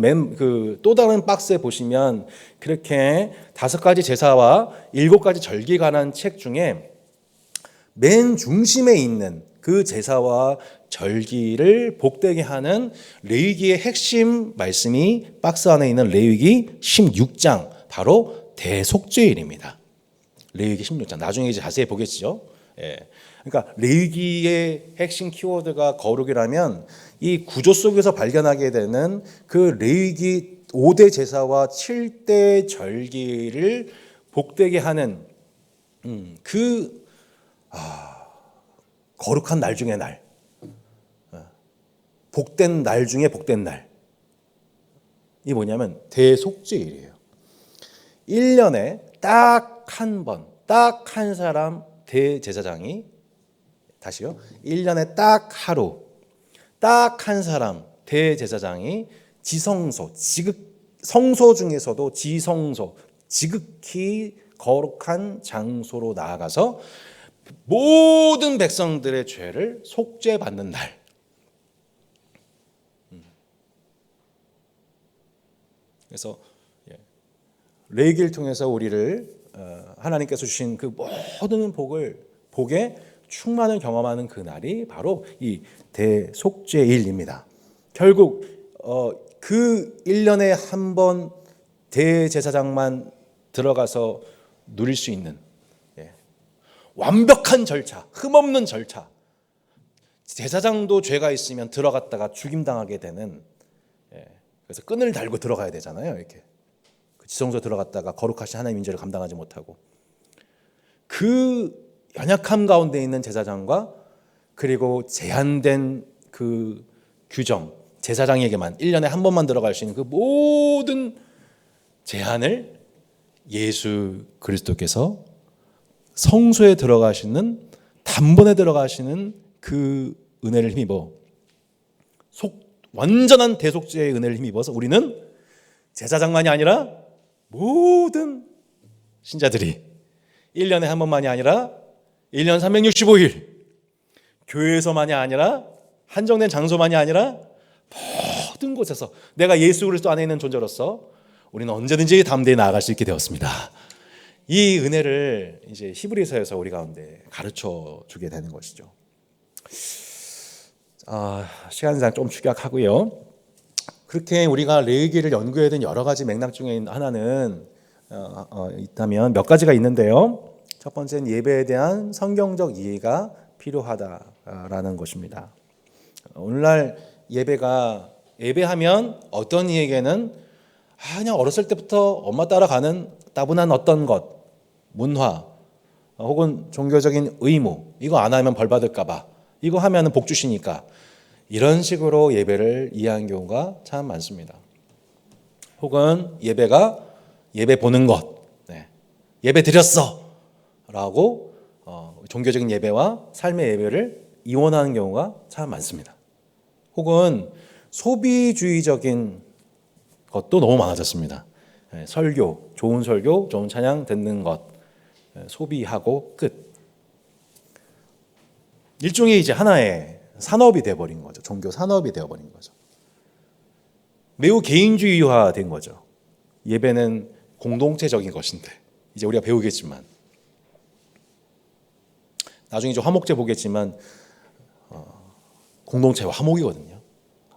또 다른 박스에 보시면 그렇게 5가지 제사와 7가지 절기에 관한 책 중에 맨 중심에 있는 그 제사와 절기를 복되게 하는 레위기의 핵심 말씀이 박스 안에 있는 레위기 16장 바로 대속죄일입니다. 레위기 16장 나중에 이제 자세히 보겠죠. 예. 그러니까 레위기의 핵심 키워드가 거룩이라면 이 구조 속에서 발견하게 되는 그 레위기 5대 제사와 7대 절기를 복되게 하는 거룩한 날 중의 날, 복된 날 중에 복된 날. 이 뭐냐면 대속죄일이에요. 1년에 딱 한 번, 딱 한 사람 대제사장이 다시요. 1년에 딱 하루, 딱 한 사람 대제사장이 성소 중에서도 지성소, 지극히 거룩한 장소로 나아가서 모든 백성들의 죄를 속죄받는 날. 그래서 레위기를 통해서 우리를 하나님께서 주신 그 모든 복에 충만을 경험하는 그 날이 바로 이 대속죄일입니다. 결국 그 1년에 한 번 대제사장만 들어가서 누릴 수 있는 완벽한 절차, 흠없는 절차. 제사장도 죄가 있으면 들어갔다가 죽임당하게 되는, 그래서 끈을 달고 들어가야 되잖아요. 이렇게 지성소 들어갔다가 거룩하신 하나님 인재를 감당하지 못하고 그 연약함 가운데 있는 제사장과 그리고 제한된 그 규정, 제사장에게만 1년에 한 번만 들어갈 수 있는 그 모든 제한을 예수 그리스도께서 성소에 들어가시는 단번에 들어가시는 그 은혜를 힘입어 완전한 대속죄의 은혜를 힘입어서 우리는 제사장만이 아니라 모든 신자들이 1년에 한 번만이 아니라 1년 365일 교회에서만이 아니라 한정된 장소만이 아니라 모든 곳에서 내가 예수 그리스도 안에 있는 존재로서 우리는 언제든지 담대히 나아갈 수 있게 되었습니다. 이 은혜를 이제 히브리서에서 우리 가운데 가르쳐 주게 되는 것이죠. 시간상 좀 축약하고요. 그렇게 우리가 레위기를 연구해야 되는 여러 가지 맥락 중에 하나는 있다면 몇 가지가 있는데요. 첫 번째는 예배에 대한 성경적 이해가 필요하다라는 것입니다. 오늘날 예배하면 어떤 이에게는 그냥 어렸을 때부터 엄마 따라가는 따분한 어떤 것, 문화 혹은 종교적인 의무, 이거 안 하면 벌 받을까 봐, 이거 하면 복 주시니까, 이런 식으로 예배를 이해한 경우가 참 많습니다. 혹은 예배 보는 것, 예배 드렸어 라고 종교적인 예배와 삶의 예배를 이원하는 경우가 참 많습니다. 혹은 소비주의적인 것도 너무 많아졌습니다. 설교, 좋은 찬양 듣는 것, 소비하고 끝. 일종의 이제 하나의 산업이 되어버린 거죠. 종교 산업이 되어버린 거죠. 매우 개인주의화된 거죠. 예배는 공동체적인 것인데 이제 우리가 배우겠지만 나중에 좀 화목제 보겠지만 공동체와 화목이거든요.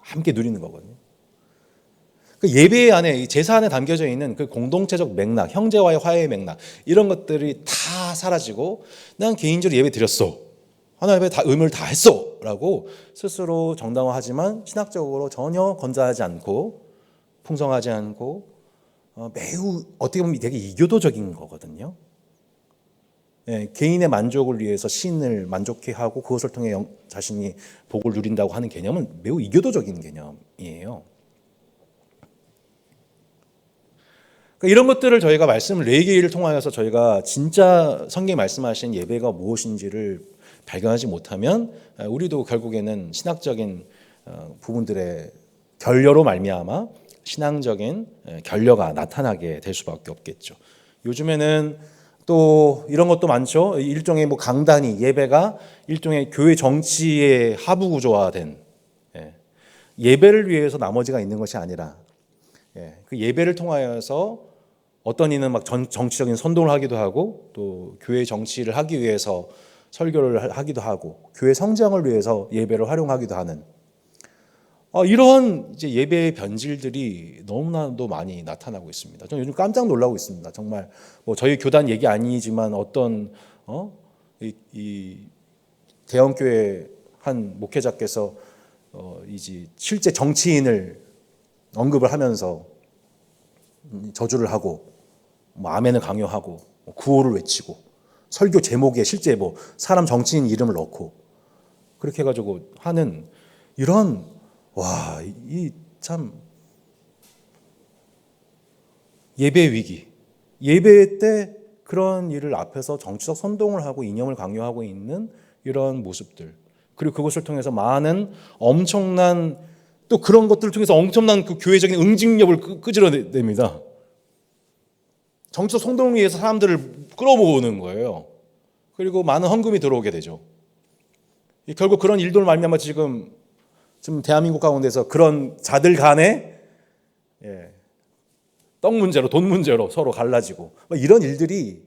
함께 누리는 거거든요. 그 예배 안에 제사 안에 담겨져 있는 그 공동체적 맥락, 형제와의 화해의 맥락 이런 것들이 다 사라지고 난 개인적으로 예배 드렸어. 하나님의 다 의무를 다 했어라고 스스로 정당화하지만 신학적으로 전혀 건자하지 않고 풍성하지 않고 매우 어떻게 보면 되게 이교도적인 거거든요. 예, 개인의 만족을 위해서 신을 만족해 하고 그것을 통해 자신이 복을 누린다고 하는 개념은 매우 이교도적인 개념이에요. 그러니까 이런 것들을 저희가 말씀을 4개를 통하여서 저희가 진짜 성경이 말씀하신 예배가 무엇인지를 발견하지 못하면 우리도 결국에는 신학적인 부분들의 결여로 말미암아 신앙적인 결여가 나타나게 될 수밖에 없겠죠. 요즘에는 또 이런 것도 많죠. 일종의 뭐 강단이 예배가 일종의 교회 정치의 하부 구조화된 예배를 위해서 나머지가 있는 것이 아니라 그 예배를 통하여서 어떤 이는 막 정치적인 선동을 하기도 하고 또 교회 정치를 하기 위해서 설교를 하기도 하고 교회 성장을 위해서 예배를 활용하기도 하는 이런 이제 예배의 변질들이 너무나도 많이 나타나고 있습니다. 저는 요즘 깜짝 놀라고 있습니다. 정말 뭐 저희 교단 얘기 아니지만 어떤 이 대형교회 한 목회자께서 이제 실제 정치인을 언급을 하면서 저주를 하고 뭐 아멘을 강요하고 구호를 외치고 설교 제목에 실제 뭐 사람 정치인 이름을 넣고 그렇게 해가지고 하는 이런 이 참 예배 위기, 예배 때 그런 일을 앞에서 정치적 선동을 하고 이념을 강요하고 있는 이런 모습들, 그리고 그것을 통해서 많은 엄청난 또 그런 것들을 통해서 엄청난 그 교회적인 응징력을 끄집어냅니다. 정치적 선동을 위해서 사람들을 끌어모으는 거예요. 그리고 많은 헌금이 들어오게 되죠. 결국 그런 일들 말미암아 지금 대한민국 가운데서 그런 자들 간에 떡 문제로 돈 문제로 서로 갈라지고 이런 일들이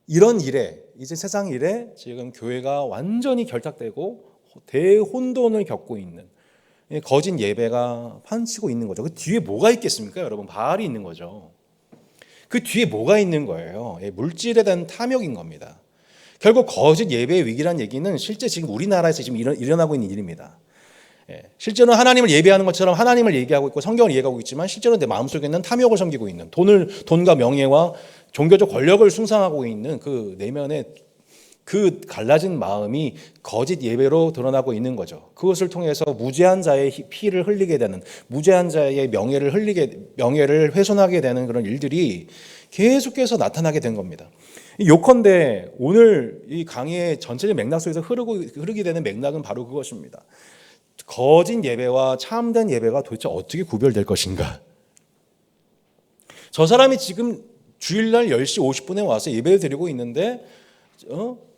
이런 일에 이제 세상 일에 지금 교회가 완전히 결탁되고 대혼돈을 겪고 있는 거짓 예배가 판치고 있는 거죠. 그 뒤에 뭐가 있겠습니까, 여러분? 바알이 있는 거죠. 그 뒤에 뭐가 있는 거예요? 물질에 대한 탐욕인 겁니다. 결국 거짓 예배의 위기란 얘기는 실제 지금 우리나라에서 지금 일어나고 있는 일입니다. 실제로는 하나님을 예배하는 것처럼 하나님을 얘기하고 있고 성경을 얘기하고 있지만 실제로는 내 마음속에는 탐욕을 섬기고 있는 돈과 명예와 종교적 권력을 숭상하고 있는 그 내면의 그 갈라진 마음이 거짓 예배로 드러나고 있는 거죠. 그것을 통해서 무죄한 자의 피를 흘리게 되는, 무죄한 자의 명예를 훼손하게 되는 그런 일들이 계속해서 나타나게 된 겁니다. 요컨대 오늘 이 강의의 전체적 맥락 속에서 흐르게 되는 맥락은 바로 그것입니다. 거짓 예배와 참된 예배가 도대체 어떻게 구별될 것인가? 저 사람이 지금 주일날 10시 50분에 와서 예배를 드리고 있는데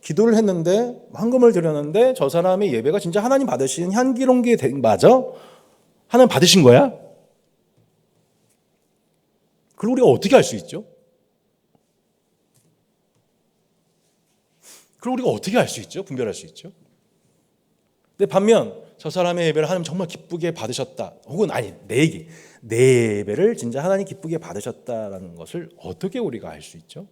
기도를 했는데 헌금을 드렸는데 저 사람의 예배가 진짜 하나님 받으신 향기로운 게 맞아? 하나님 받으신 거야? 그걸 우리가 어떻게 알 수 있죠? 그걸 우리가 어떻게 알 수 있죠? 분별할 수 있죠? 근데 반면 저 사람의 예배를 하나님 정말 기쁘게 받으셨다. 혹은 아니 내 예배를 진짜 하나님 기쁘게 받으셨다라는 것을 어떻게 우리가 알 수 있죠?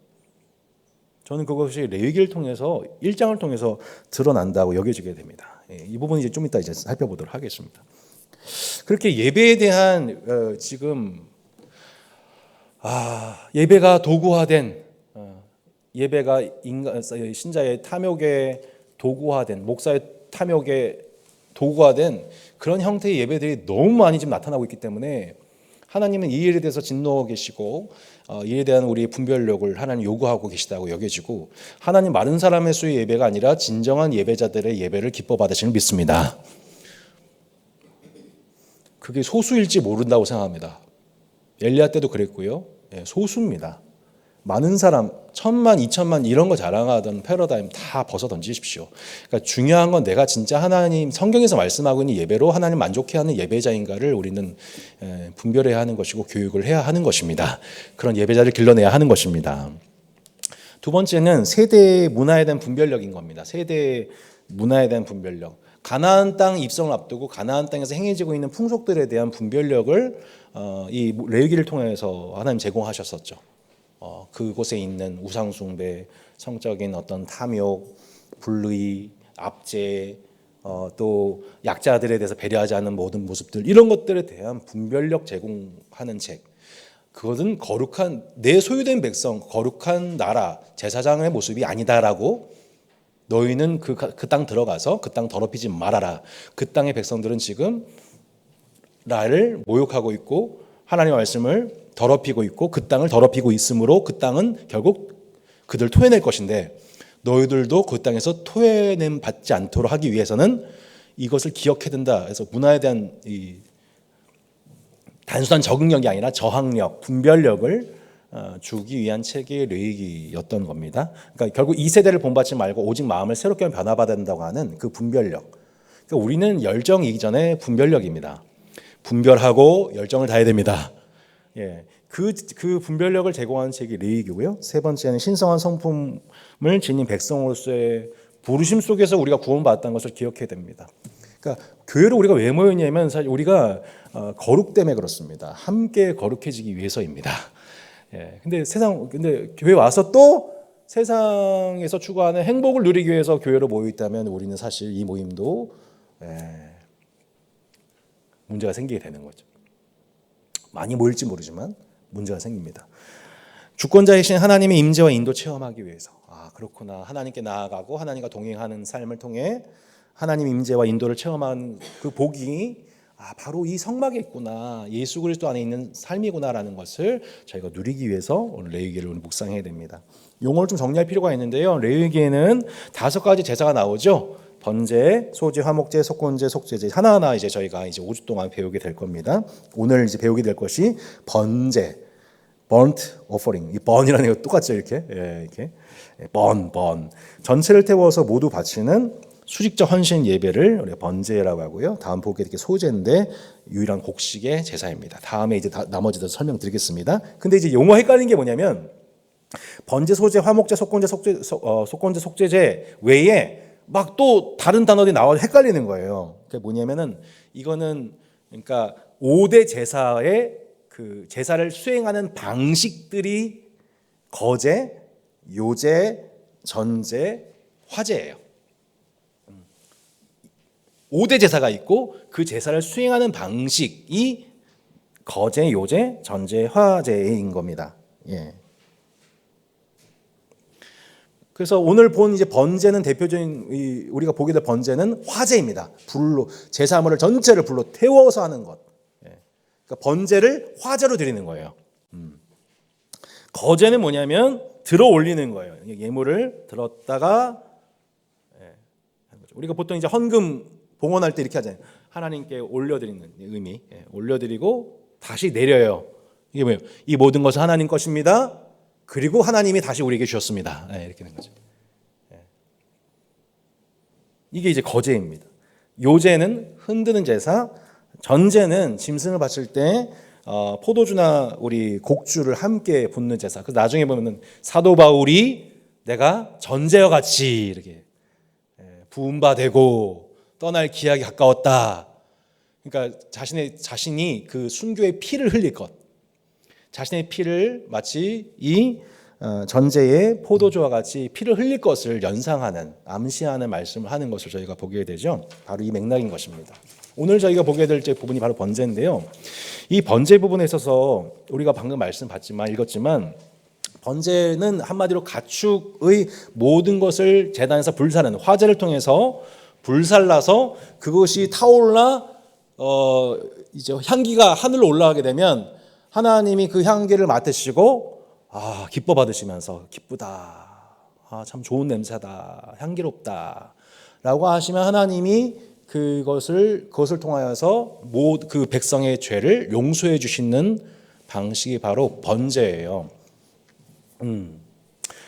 저는 그것이 레위기를 통해서 1장을 통해서 드러난다고 여겨지게 됩니다. 이 부분 이제 좀 이따 이제 살펴보도록 하겠습니다. 그렇게 예배에 대한 지금 예배가 도구화된 예배가 신자의 탐욕의 도구화된 목사의 탐욕의 도구화된 그런 형태의 예배들이 너무 많이 지금 나타나고 있기 때문에 하나님은 이 일에 대해서 진노하고 계시고 이에 대한 우리의 분별력을 하나님 요구하고 계시다고 여겨지고 하나님 마른 사람의 수의 예배가 아니라 진정한 예배자들의 예배를 기뻐 받으시는 믿습니다. 그게 소수일지 모른다고 생각합니다. 엘리야 때도 그랬고요. 소수입니다. 많은 사람 1,000만, 2,000만 이런 거 자랑하던 패러다임 다 벗어 던지십시오. 그러니까 중요한 건 내가 진짜 하나님 성경에서 말씀하고 있는 예배로 하나님 만족해하는 예배자인가를 우리는 분별해야 하는 것이고 교육을 해야 하는 것입니다. 그런 예배자를 길러내야 하는 것입니다. 두 번째는 세대 문화에 대한 분별력인 겁니다. 세대 문화에 대한 분별력. 가나안 땅 입성을 앞두고 가나안 땅에서 행해지고 있는 풍속들에 대한 분별력을 이 레위기를 통해서 하나님 제공하셨었죠. 그곳에 있는 우상숭배, 성적인 어떤 탐욕, 불의, 압제, 또 약자들에 대해서 배려하지 않는 모든 모습들, 이런 것들에 대한 분별력 제공하는 책. 그것은 거룩한 내 소유된 백성, 거룩한 나라, 제사장의 모습이 아니다라고, 너희는 그 땅 들어가서 그 땅 더럽히지 말아라. 그 땅의 백성들은 지금 나를 모욕하고 있고 하나님의 말씀을 더럽히고 있고 그 땅을 더럽히고 있으므로 그 땅은 결국 그들 토해낼 것인데, 너희들도 그 땅에서 토해냄 받지 않도록 하기 위해서는 이것을 기억해야 된다. 그래서 문화에 대한 이 단순한 적응력이 아니라 저항력, 분별력을 주기 위한 책이 레위기였던 겁니다. 그러니까 결국 이 세대를 본받지 말고 오직 마음을 새롭게 변화받아야 된다고 하는 그 분별력. 그러니까 우리는 열정이 이전에 분별력입니다. 분별하고 열정을 다해야 됩니다. 예, 그 분별력을 제공하는 책이 레위기고요. 세 번째는 신성한 성품을 지닌 백성으로서의 부르심 속에서 우리가 구원받았다는 것을 기억해야 됩니다. 그러니까 교회로 우리가 왜 모였냐면 사실 우리가 거룩 때문에 그렇습니다. 함께 거룩해지기 위해서입니다. 예, 근데 교회 와서 또 세상에서 추구하는 행복을 누리기 위해서 교회로 모여 있다면 우리는 사실 이 모임도 문제가 생기게 되는 거죠. 많이 모일지 모르지만 문제가 생깁니다. 주권자이신 하나님의 임재와 인도 체험하기 위해서, 그렇구나, 하나님께 나아가고 하나님과 동행하는 삶을 통해 하나님 임재와 인도를 체험한 그 복이 바로 이 성막에 있구나, 예수 그리스도 안에 있는 삶이구나라는 것을 저희가 누리기 위해서 오늘 레위기를 묵상해야 됩니다. 용어를 좀 정리할 필요가 있는데요. 레위기에는 5가지 제사가 나오죠. 번제, 소제, 화목제, 속건제, 속죄제, 하나하나 이제 저희가 이제 5주 동안 배우게 될 겁니다. 오늘 이제 배우게 될 것이 번제, burnt offering. 이 번이라는 거 똑같죠, 이렇게. 이렇게 번. 전체를 태워서 모두 바치는 수직적 헌신 예배를 우리가 번제라고 하고요. 다음 보게 이렇게 소제인데 유일한 곡식의 제사입니다. 다음에 이제 나머지도 설명드리겠습니다. 근데 이제 용어 헷갈리는 게 뭐냐면 번제, 소제, 화목제, 속건제, 속죄제 외에 막 또 다른 단어들이 나와서 헷갈리는 거예요. 그게 뭐냐면은 이거는 그러니까 5대 제사의 그 제사를 수행하는 방식들이 거제, 요제, 전제, 화제예요. 5대 제사가 있고 그 제사를 수행하는 방식이 거제, 요제, 전제, 화제인 겁니다. 예. 그래서 오늘 본 이제 번제는 대표적인 우리가 보게 될 번제는 화제입니다. 불로 제사물을 전체를 불로 태워서 하는 것. 예. 그러니까 번제를 화제로 드리는 거예요. 거제는 뭐냐면 들어 올리는 거예요. 예물을 들었다가 우리가 보통 이제 헌금 봉헌할 때 이렇게 하잖아요. 하나님께 올려드리는 의미, 올려드리고 다시 내려요. 이게 뭐예요? 이 모든 것은 하나님 것입니다. 그리고 하나님이 다시 우리에게 주셨습니다. 이렇게 된 거죠. 이게 이제 거제입니다. 요제는 흔드는 제사, 전제는 짐승을 바칠 때 포도주나 우리 곡주를 함께 붓는 제사. 그래서 나중에 보면은 사도 바울이 내가 전제와 같이 이렇게 부음바 되고 떠날 기약이 가까웠다. 그러니까 자신이 그 순교의 피를 흘릴 것, 자신의 피를 마치 이 전제의 포도주와 같이 피를 흘릴 것을 연상하는, 암시하는 말씀을 하는 것을 저희가 보게 되죠. 바로 이 맥락인 것입니다. 오늘 저희가 보게 될 부분이 바로 번제인데요. 이 번제 부분에 있어서 우리가 방금 읽었지만 번제는 한마디로 가축의 모든 것을 제단에서 불사는 화제를 통해서 불살라서 그것이 타올라 이제 향기가 하늘로 올라가게 되면 하나님이 그 향기를 맡으시고 기뻐 받으시면서 기쁘다, 참 좋은 냄새다, 향기롭다 라고 하시면 하나님이 그것을 통하여서 그 백성의 죄를 용서해 주시는 방식이 바로 번제예요.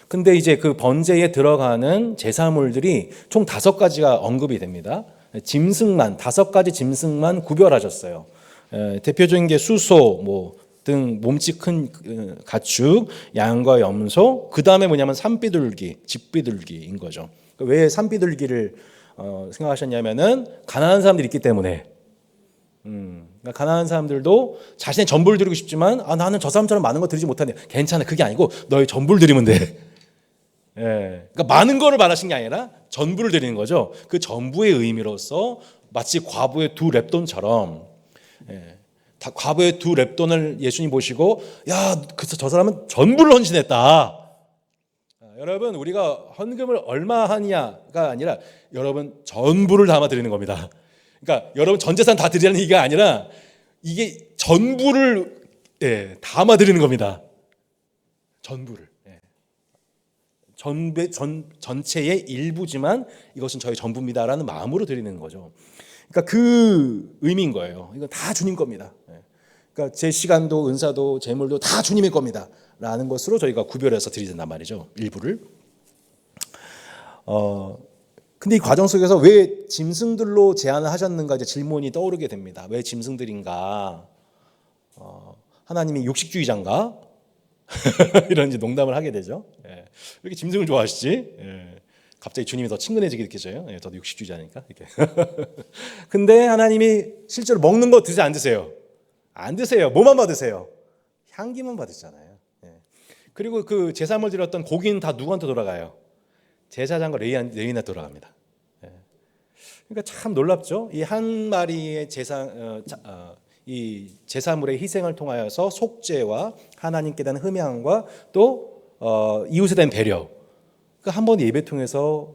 근데 이제 그 번제에 들어가는 제사물들이 총 5가지가 언급이 됩니다. 짐승만 5가지 짐승만 구별하셨어요. 대표적인 게 수소 등 몸집 큰 가축, 양과 염소, 그 다음에 뭐냐면 산비둘기, 집비둘기인 거죠. 왜 산비둘기를 생각하셨냐면은 가난한 사람들이 있기 때문에. 그러니까 가난한 사람들도 자신의 전부를 드리고 싶지만 나는 저 사람처럼 많은 거 드리지 못하네. 괜찮아. 그게 아니고 너의 전부를 드리면 돼. 예. 그러니까 많은 거를 말하신 게 아니라 전부를 드리는 거죠. 그 전부의 의미로서 마치 과부의 2렙돈처럼 과부의 2렙돈을 예수님 보시고 저 사람은 전부를 헌신했다. 여러분 우리가 헌금을 얼마 하느냐가 아니라 여러분 전부를 담아 드리는 겁니다. 그러니까 여러분 전 재산 다 드리라는 얘기가 아니라 이게 전부를 담아 드리는 겁니다. 전부를. 전체의 일부지만 이것은 저희 전부입니다라는 마음으로 드리는 거죠. 그러니까 그 의미인 거예요. 이거 다 주님 겁니다. 그러니까 제 시간도 은사도 재물도 다 주님의 겁니다. 라는 것으로 저희가 구별해서 드리단 말이죠. 일부를. 근데 이 과정 속에서 왜 짐승들로 제안을 하셨는가 이제 질문이 떠오르게 됩니다. 왜 짐승들인가? 하나님이 육식주의자인가? 이런 이제 농담을 하게 되죠. 왜 이렇게 짐승을 좋아하시지? 갑자기 주님이 더 친근해지게 느껴져요. 저도 육식주의자니까 이렇게. 근데 하나님이 실제로 먹는 거 드세요, 안 드세요? 안 드세요. 뭐만 받으세요? 향기만 받으시잖아요. 그리고 그 제사물 드렸던 고기는 다 누구한테 돌아가요? 제사장과 레위인한테 돌아갑니다. 그러니까 참 놀랍죠. 이 한 마리의 이 제사물의 희생을 통하여서 속죄와 하나님께 대한 흠양과 또 이웃에 대한 배려. 그 한 번 예배 통해서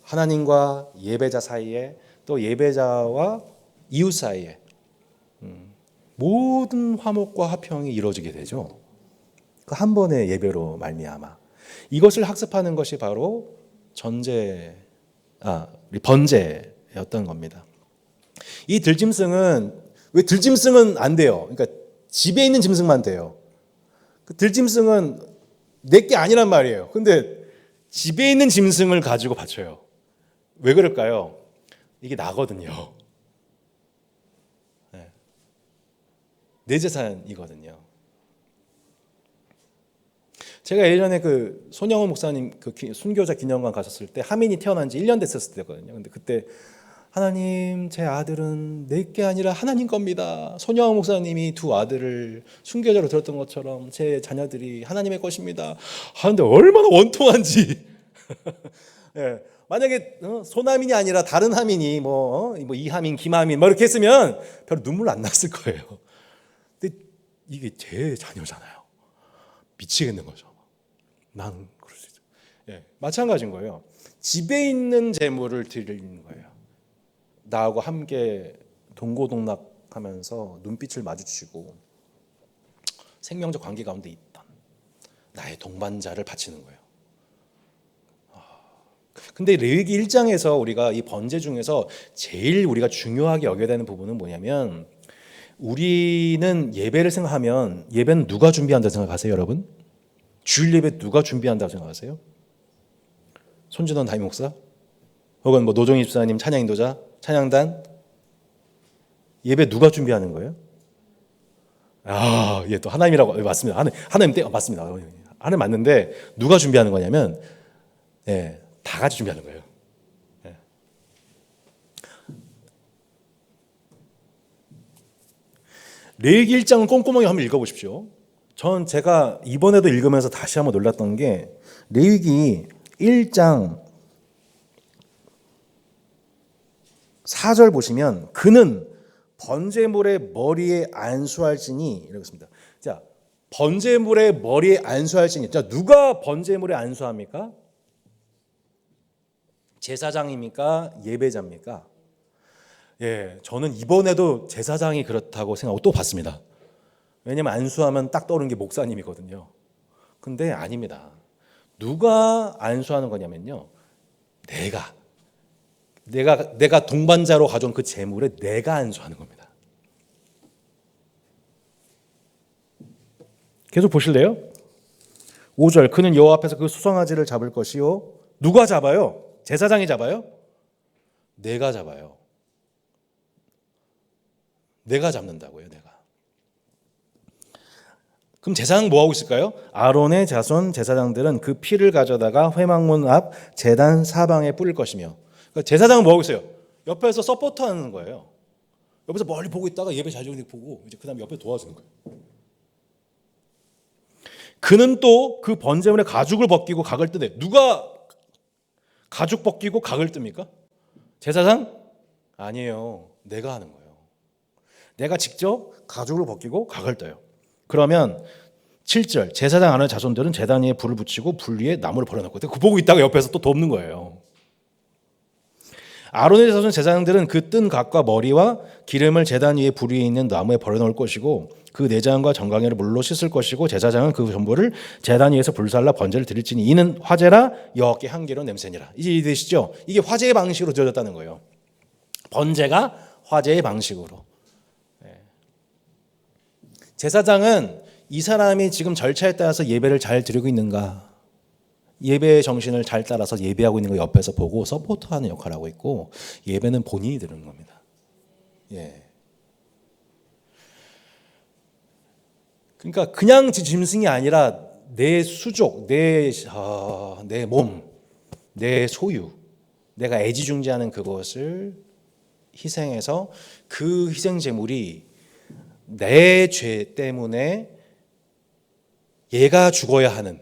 하나님과 예배자 사이에 또 예배자와 이웃 사이에 모든 화목과 화평이 이루어지게 되죠. 그 한 번의 예배로 말미암아 이것을 학습하는 것이 바로 번제였던 겁니다. 이 들짐승은 왜 들짐승은 안 돼요? 그러니까 집에 있는 짐승만 돼요. 그 들짐승은 내게 아니란 말이에요. 근데 집에 있는 짐승을 가지고 바쳐요. 왜 그럴까요? 이게 나거든요. 내 재산이거든요. 제가 예전에 그 손영훈 목사님 그 순교자 기념관 가셨을 때 하민이 태어난 지 1년 됐었을 때거든요. 근데 그때 하나님 제 아들은 내게 아니라 하나님 겁니다. 손영훈 목사님이 2 아들을 순교자로 들었던 것처럼 제 자녀들이 하나님의 것입니다. 하는데 얼마나 원통한지. 만약에 소나민이 아니라 다른 하민이 뭐 이하민, 김하민 이렇게 했으면 별로 눈물 안 났을 거예요. 근데 이게 제 자녀잖아요. 미치겠는 거죠. 난 그럴 수 있죠. 마찬가지인 거예요. 집에 있는 재물을 드리는 거예요. 나하고 함께 동고동락하면서 눈빛을 마주치고 생명적 관계 가운데 있던 나의 동반자를 바치는 거예요. 근데 레위기 1장에서 우리가 이 번제 중에서 제일 우리가 중요하게 여겨야 되는 부분은 뭐냐면 우리는 예배를 생각하면 예배는 누가 준비한다고 생각하세요, 여러분? 주일 예배 누가 준비한다고 생각하세요? 손진원 담임 목사? 혹은 노종희 집사님 찬양 인도자, 찬양단? 예배 누가 준비하는 거예요? 또 하나님이라고 맞습니다. 하나님 때 맞습니다. 하나님 맞는데 누가 준비하는 거냐면 다 같이 준비하는 거예요. 레위기 1장은 꼼꼼하게 한번 읽어보십시오. 제가 이번에도 읽으면서 다시 한번 놀랐던 게 레위기 1장 4절 보시면 그는 번제물의 머리에 안수할지니 이렇게 씁니다. 자, 번제물의 머리에 안수할지니. 자, 누가 번제물에 안수합니까? 제사장입니까? 예배자입니까? 저는 이번에도 제사장이 그렇다고 생각하고 또 봤습니다. 왜냐하면 안수하면 딱 떠오르는 게 목사님이거든요. 근데 아닙니다. 누가 안수하는 거냐면요. 내가 동반자로 가져온 그 재물에 내가 안수하는 겁니다. 계속 보실래요? 5절 그는 여호와 앞에서 그 수송아지를 잡을 것이요. 누가 잡아요? 제사장이 잡아요? 내가 잡아요. 내가 잡는다고요. 내가. 그럼 제사장 뭐 하고 있을까요? 아론의 자손 제사장들은 그 피를 가져다가 회막문 앞 제단 사방에 뿌릴 것이며, 그러니까 제사장은 뭐 하고 있어요? 옆에서 서포트하는 거예요. 옆에서 멀리 보고 있다가 예배 잘 보고 이제 그다음 옆에 도와주는 거예요. 그는 또 그 번제물의 가죽을 벗기고 각을 뜨대. 누가 가죽 벗기고 각을 뜹니까? 제사장? 아니에요. 내가 하는 거예요. 내가 직접 가죽을 벗기고 각을 떠요. 그러면 7절 제사장 안의 자손들은 제단 위에 불을 붙이고 불 위에 나무를 버려놓고 그 보고 있다가 옆에서 또 돕는 거예요. 아론의 자손 제사장들은 그 뜬 각과 머리와 기름을 제단 위에 불 위에 있는 나무에 버려놓을 것이고 그 내장과 정강이를 물로 씻을 것이고 제사장은 그 전부를 제단 위에서 불살라 번제를 드릴지니 이는 화제라 여호와께 향기로운 냄새니라. 이제 이해되시죠? 이게 화제의 방식으로 드려졌다는 거예요. 번제가 화제의 방식으로. 제사장은 이 사람이 지금 절차에 따라서 예배를 잘 드리고 있는가, 예배의 정신을 잘 따라서 예배하고 있는 거 옆에서 보고 서포트하는 역할을 하고 있고, 예배는 본인이 드리는 겁니다. 예. 그러니까 그냥 짐승이 아니라 내 수족, 내 몸, 내 소유, 내가 애지중지하는 그것을 희생해서 그 희생 제물이 내 죄 때문에 얘가 죽어야 하는,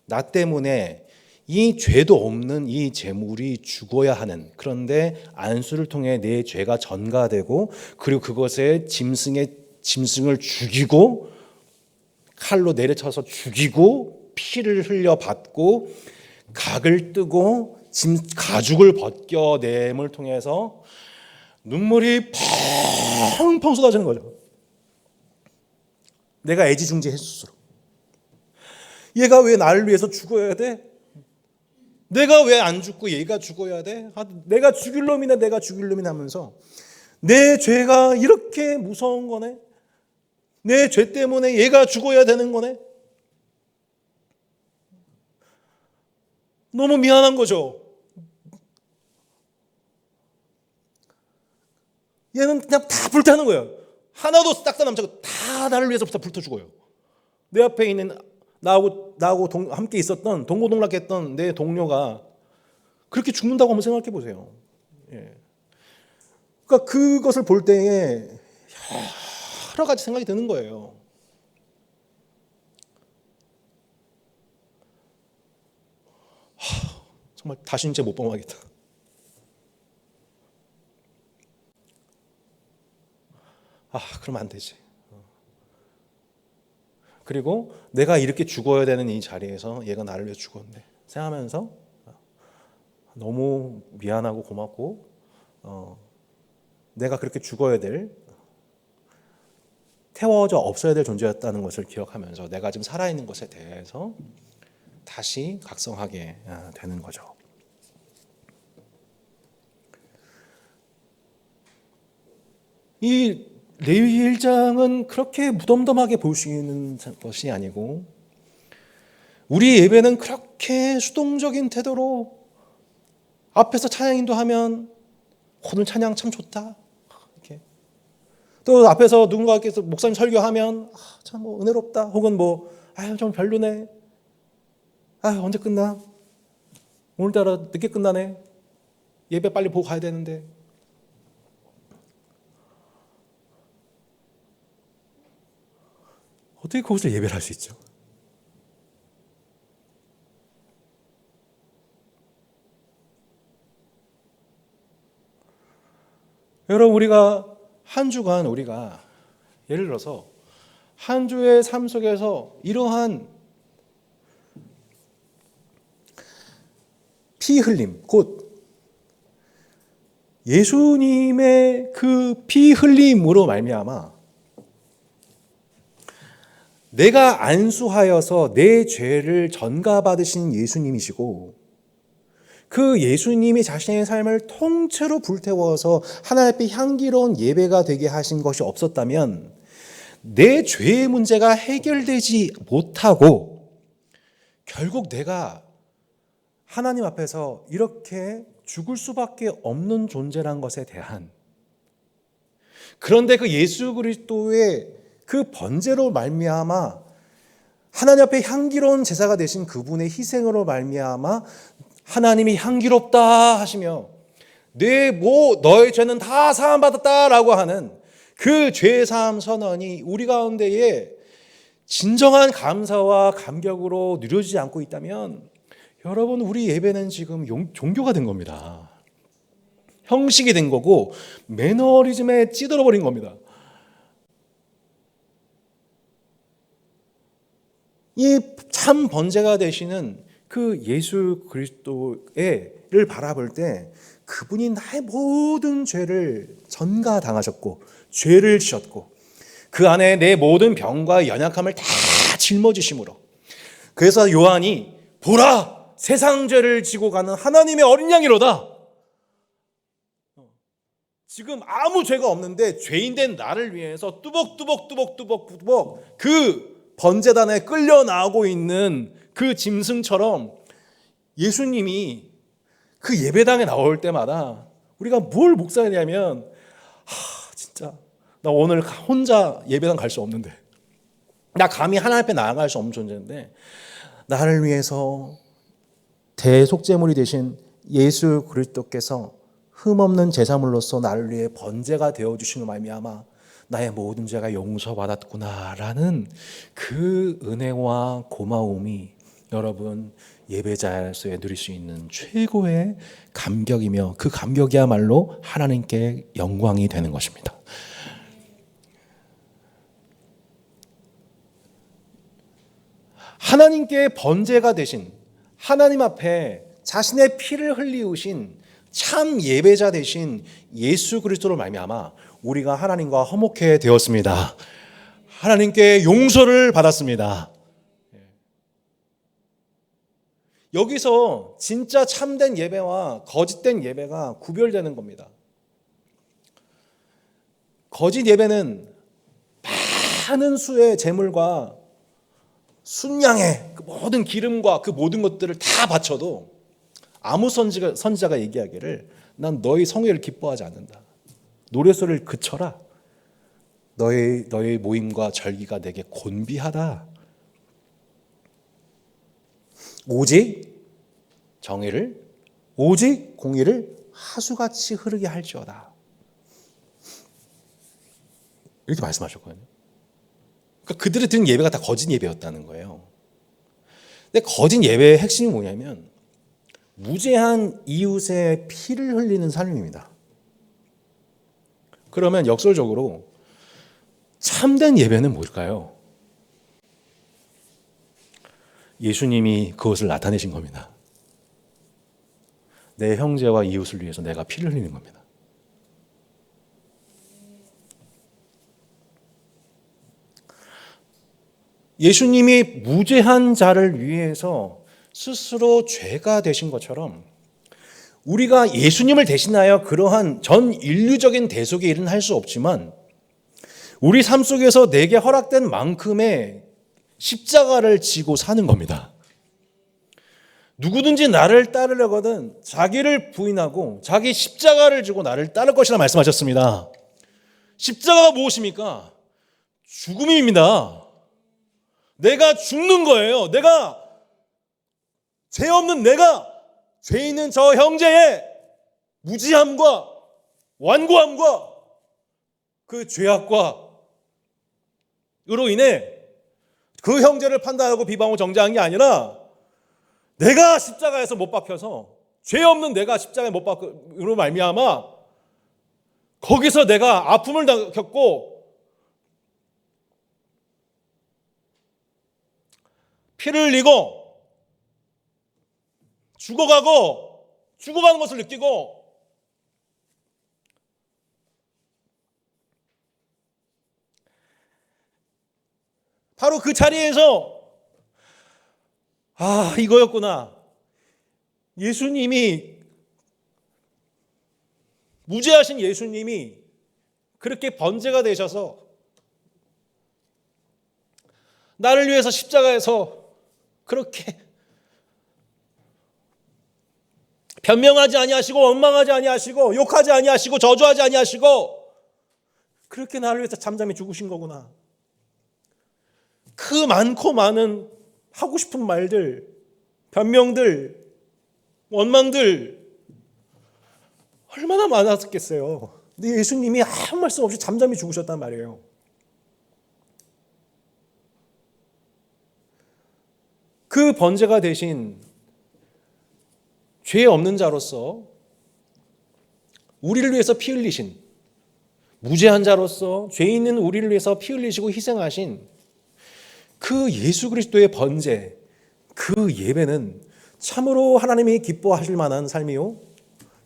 나 때문에 이 죄도 없는 이 제물이 죽어야 하는, 그런데 안수를 통해 내 죄가 전가되고 그리고 그것에 짐승을 죽이고 칼로 내려쳐서 죽이고 피를 흘려 받고 각을 뜨고 가죽을 벗겨냄을 통해서 눈물이 펑펑 쏟아지는 거죠. 내가 애지중지했을수록 얘가 왜 나를 위해서 죽어야 돼? 내가 왜 안 죽고 얘가 죽어야 돼? 내가 죽일 놈이네, 내가 죽일 놈이네 하면서 내 죄가 이렇게 무서운 거네? 내 죄 때문에 얘가 죽어야 되는 거네? 너무 미안한 거죠. 얘는 그냥 다 불타는 거예요. 하나도 싹 다 남지 않고 다 나를 위해서 불타 죽어요. 내 앞에 있는 나하고 함께 있었던 동고동락했던 내 동료가 그렇게 죽는다고 한번 생각해 보세요. 예. 그러니까 그것을 볼 때에 여러 가지 생각이 드는 거예요. 정말 다시 이제 못 범하겠다. 그러면 안 되지. 그리고 내가 이렇게 죽어야 되는 이 자리에서 얘가 나를 위해 죽었네 생각하면서 너무 미안하고 고맙고 내가 그렇게 죽어야 될, 태워져 없어야 될 존재였다는 것을 기억하면서 내가 지금 살아있는 것에 대해서 다시 각성하게 되는 거죠. 이 레위기 1장은 그렇게 무덤덤하게 보시는 것이 아니고 우리 예배는 그렇게 수동적인 태도로 앞에서 찬양 인도하면 오늘 찬양 참 좋다, 이렇게. 또 앞에서 누군가께서 목사님 설교하면 참 뭐 은혜롭다, 혹은 뭐 좀 별로네, 언제 끝나, 오늘따라 늦게 끝나네, 예배 빨리 보고 가야 되는데. 어떻게 거기서 예배를 할 수 있죠? 여러분, 우리가 한 주간 우리가 예를 들어서 한 주의 삶 속에서 이러한 피 흘림, 곧 예수님의 그 피 흘림으로 말미암아 내가 안수하여서 내 죄를 전가받으신 예수님이시고 그 예수님이 자신의 삶을 통째로 불태워서 하나님 앞에 향기로운 예배가 되게 하신 것이 없었다면 내 죄의 문제가 해결되지 못하고 결국 내가 하나님 앞에서 이렇게 죽을 수밖에 없는 존재란 것에 대한, 그런데 그 예수 그리스도의 그 번제로 말미암아 하나님 앞에 향기로운 제사가 되신 그분의 희생으로 말미암아 하나님이 향기롭다 하시며 너의 죄는 다 사함 받았다라고 하는 그 죄 사함 선언이 우리 가운데에 진정한 감사와 감격으로 누려지지 않고 있다면, 여러분, 우리 예배는 지금 종교가 된 겁니다. 형식이 된 거고 매너리즘에 찌들어 버린 겁니다. 이 참 번제가 되시는 그 예수 그리스도를 바라볼 때 그분이 나의 모든 죄를 전가당하셨고 죄를 지셨고 그 안에 내 모든 병과 연약함을 다 짊어지심으로, 그래서 요한이 보라 세상 죄를 지고 가는 하나님의 어린 양이로다. 지금 아무 죄가 없는데 죄인된 나를 위해서 뚜벅뚜벅 그 번제단에 끌려 나오고 있는 그 짐승처럼 예수님이 그 예배당에 나올 때마다 우리가 뭘 묵상하냐면, 진짜 나 오늘 혼자 예배당 갈 수 없는데, 나 감히 하나님 앞에 나아갈 수 없는 존재인데 나를 위해서 대속제물이 되신 예수 그리스도께서 흠없는 제사물로서 나를 위해 번제가 되어주시는 말미암아 나의 모든 죄가 용서받았구나라는 그 은혜와 고마움이 여러분 예배자로서의 누릴 수 있는 최고의 감격이며, 그 감격이야말로 하나님께 영광이 되는 것입니다. 하나님께 번제가 되신, 하나님 앞에 자신의 피를 흘리우신 참 예배자 되신 예수 그리스도로 말미암아 우리가 하나님과 화목해 되었습니다. 하나님께 용서를 받았습니다. 여기서 진짜 참된 예배와 거짓된 예배가 구별되는 겁니다. 거짓 예배는 많은 수의 제물과 순양의 그 모든 기름과 그 모든 것들을 다 바쳐도 아무 선지자가 얘기하기를 난 너희 성회를 기뻐하지 않는다. 노랫소리를 그쳐라. 너의 모임과 절기가 내게 곤비하다. 오직 정의를, 오직 공의를 하수같이 흐르게 할지어다. 이렇게 말씀하셨거든요. 그러니까 그들이 드린 예배가 다 거짓 예배였다는 거예요. 근데 거짓 예배의 핵심이 뭐냐면 무죄한 이웃의 피를 흘리는 삶입니다. 그러면 역설적으로 참된 예배는 뭘까요? 예수님이 그것을 나타내신 겁니다. 내 형제와 이웃을 위해서 내가 피를 흘리는 겁니다. 예수님이 무죄한 자를 위해서 스스로 죄가 되신 것처럼 우리가 예수님을 대신하여 그러한 전 인류적인 대속의 일은 할 수 없지만 우리 삶 속에서 내게 허락된 만큼의 십자가를 지고 사는 겁니다. 누구든지 나를 따르려거든 자기를 부인하고 자기 십자가를 지고 나를 따를 것이라 말씀하셨습니다. 십자가가 무엇입니까? 죽음입니다. 내가 죽는 거예요. 내가 죄 없는 내가 죄 있는 저 형제의 무지함과 완고함과 그 죄악과 으로 인해 그 형제를 판단하고 비방하고 정죄한 게 아니라 내가 십자가에서 못 박혀서 죄 없는 내가 십자가에 못 박으로 말미암아 거기서 내가 아픔을 겪고 피를 흘리고 죽어가는 것을 느끼고 바로 그 자리에서 이거였구나. 예수님이 무죄하신 예수님이 그렇게 번제가 되셔서 나를 위해서 십자가에서 그렇게 변명하지 아니하시고 원망하지 아니하시고 욕하지 아니하시고 저주하지 아니하시고 그렇게 나를 위해서 잠잠히 죽으신 거구나. 그 많고 많은 하고 싶은 말들, 변명들, 원망들 얼마나 많았겠어요. 근데 예수님이 아무 말씀 없이 잠잠히 죽으셨단 말이에요. 그 번제가 대신 죄 없는 자로서 우리를 위해서 피 흘리신, 무죄한 자로서 죄 있는 우리를 위해서 피 흘리시고 희생하신 그 예수 그리스도의 번제, 그 예배는 참으로 하나님이 기뻐하실 만한 삶이요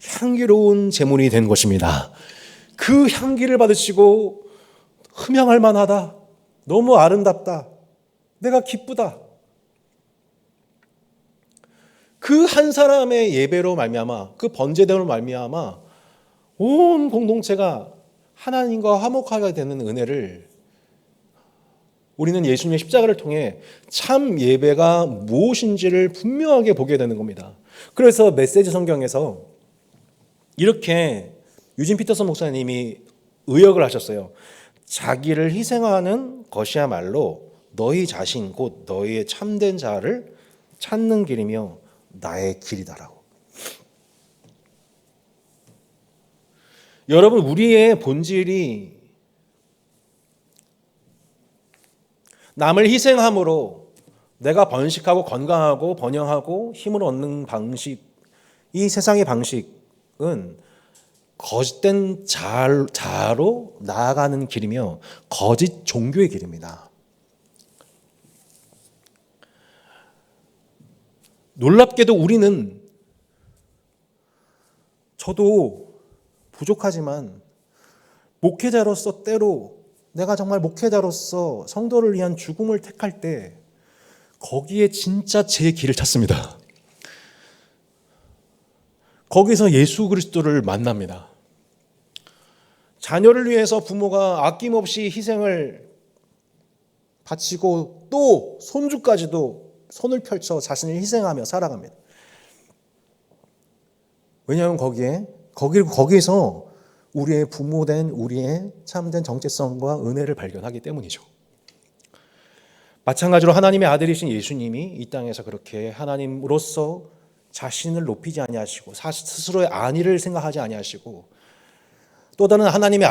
향기로운 제물이 된 것입니다. 그 향기를 받으시고 흠향할 만하다, 너무 아름답다, 내가 기쁘다. 그 한 사람의 예배로 말미암아, 그 번제대로 말미암아 온 공동체가 하나님과 화목하게 되는 은혜를 우리는 예수님의 십자가를 통해 참 예배가 무엇인지를 분명하게 보게 되는 겁니다. 그래서 메시지 성경에서 이렇게 유진 피터슨 목사님이 의역을 하셨어요. 자기를 희생하는 것이야말로 너희 자신 곧 너희의 참된 자를 찾는 길이며 나의 길이다라고. 여러분, 우리의 본질이 남을 희생함으로 내가 번식하고 건강하고 번영하고 힘을 얻는 방식, 이 세상의 방식은 거짓된 자로 나아가는 길이며 거짓 종교의 길입니다. 놀랍게도 우리는, 저도 부족하지만 목회자로서 때로 내가 정말 목회자로서 성도를 위한 죽음을 택할 때 거기에 진짜 제 길을 찾습니다. 거기서 예수 그리스도를 만납니다. 자녀를 위해서 부모가 아낌없이 희생을 바치고 또 손주까지도 손을 펼쳐 자신을 희생하며 살아갑니다. 왜냐하면 거기에서 우리의 부모된 우리의 참된 정체성과 은혜를 발견하기 때문이죠. 마찬가지로 하나님의 아들이신 예수님이 이 땅에서 그렇게 하나님으로서 자신을 높이지 아니하시고 스스로의 안위를 생각하지 아니하시고 또 다른 하나님의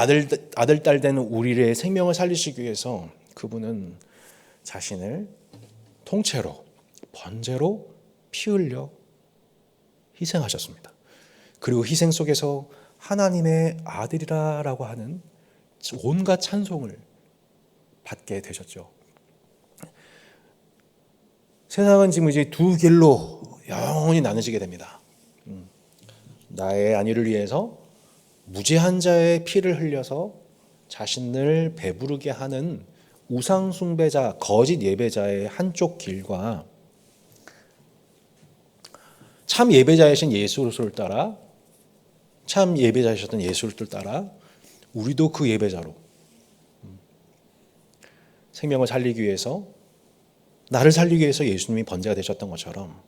아들 딸 된 우리의 생명을 살리시기 위해서 그분은 자신을 통째로 번제로 피 흘려 희생하셨습니다. 그리고 희생 속에서 하나님의 아들이라고 하는 온갖 찬송을 받게 되셨죠. 세상은 지금 이제 두 길로 영원히 나눠지게 됩니다. 나의 안위를 위해서 무죄한 자의 피를 흘려서 자신을 배부르게 하는 우상 숭배자, 거짓 예배자의 한쪽 길과 참 예배자이신 예수 그리스도를 따라, 참 예배자이셨던 예수를 따라 우리도 그 예배자로 생명을 살리기 위해서, 나를 살리기 위해서 예수님이 번제가 되셨던 것처럼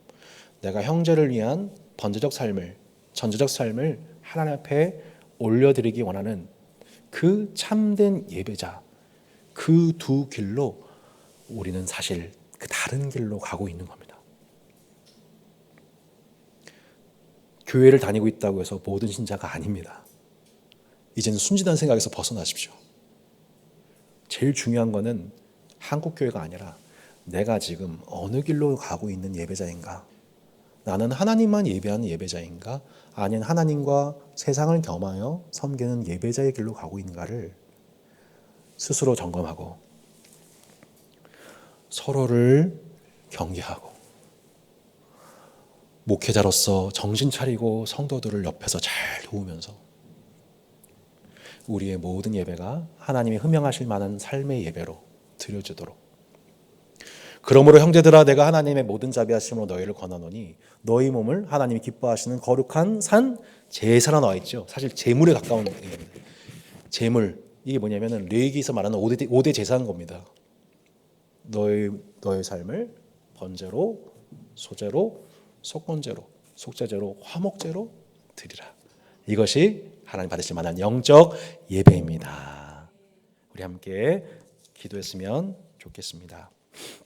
내가 형제를 위한 번제적 삶을, 전제적 삶을 하나님 앞에 올려드리기 원하는 그 참된 예배자, 그 두 길로 우리는 사실 그 다른 길로 가고 있는 겁니다. 교회를 다니고 있다고 해서 모든 신자가 아닙니다. 이제는 순진한 생각에서 벗어나십시오. 제일 중요한 거는 한국교회가 아니라 내가 지금 어느 길로 가고 있는 예배자인가? 나는 하나님만 예배하는 예배자인가? 아니면 하나님과 세상을 겸하여 섬기는 예배자의 길로 가고 있는가를 스스로 점검하고 서로를 경계하고 목회자로서 정신 차리고 성도들을 옆에서 잘 도우면서 우리의 모든 예배가 하나님이 흠명하실 만한 삶의 예배로 드려지도록. 그러므로 형제들아, 내가 하나님의 모든 자비하심으로 너희를 권하노니 너희 몸을 하나님이 기뻐하시는 거룩한 산 제사라 나와 있죠. 사실 제물에 가까운 얘기입니다. 제물, 이게 뭐냐면은 레위기에서 말하는 5대 제사인 겁니다. 너의 삶을 번제로, 소제로, 속건제로, 속죄제로 화목제로 드리라. 이것이 하나님 받으실 만한 영적 예배입니다. 우리 함께 기도했으면 좋겠습니다.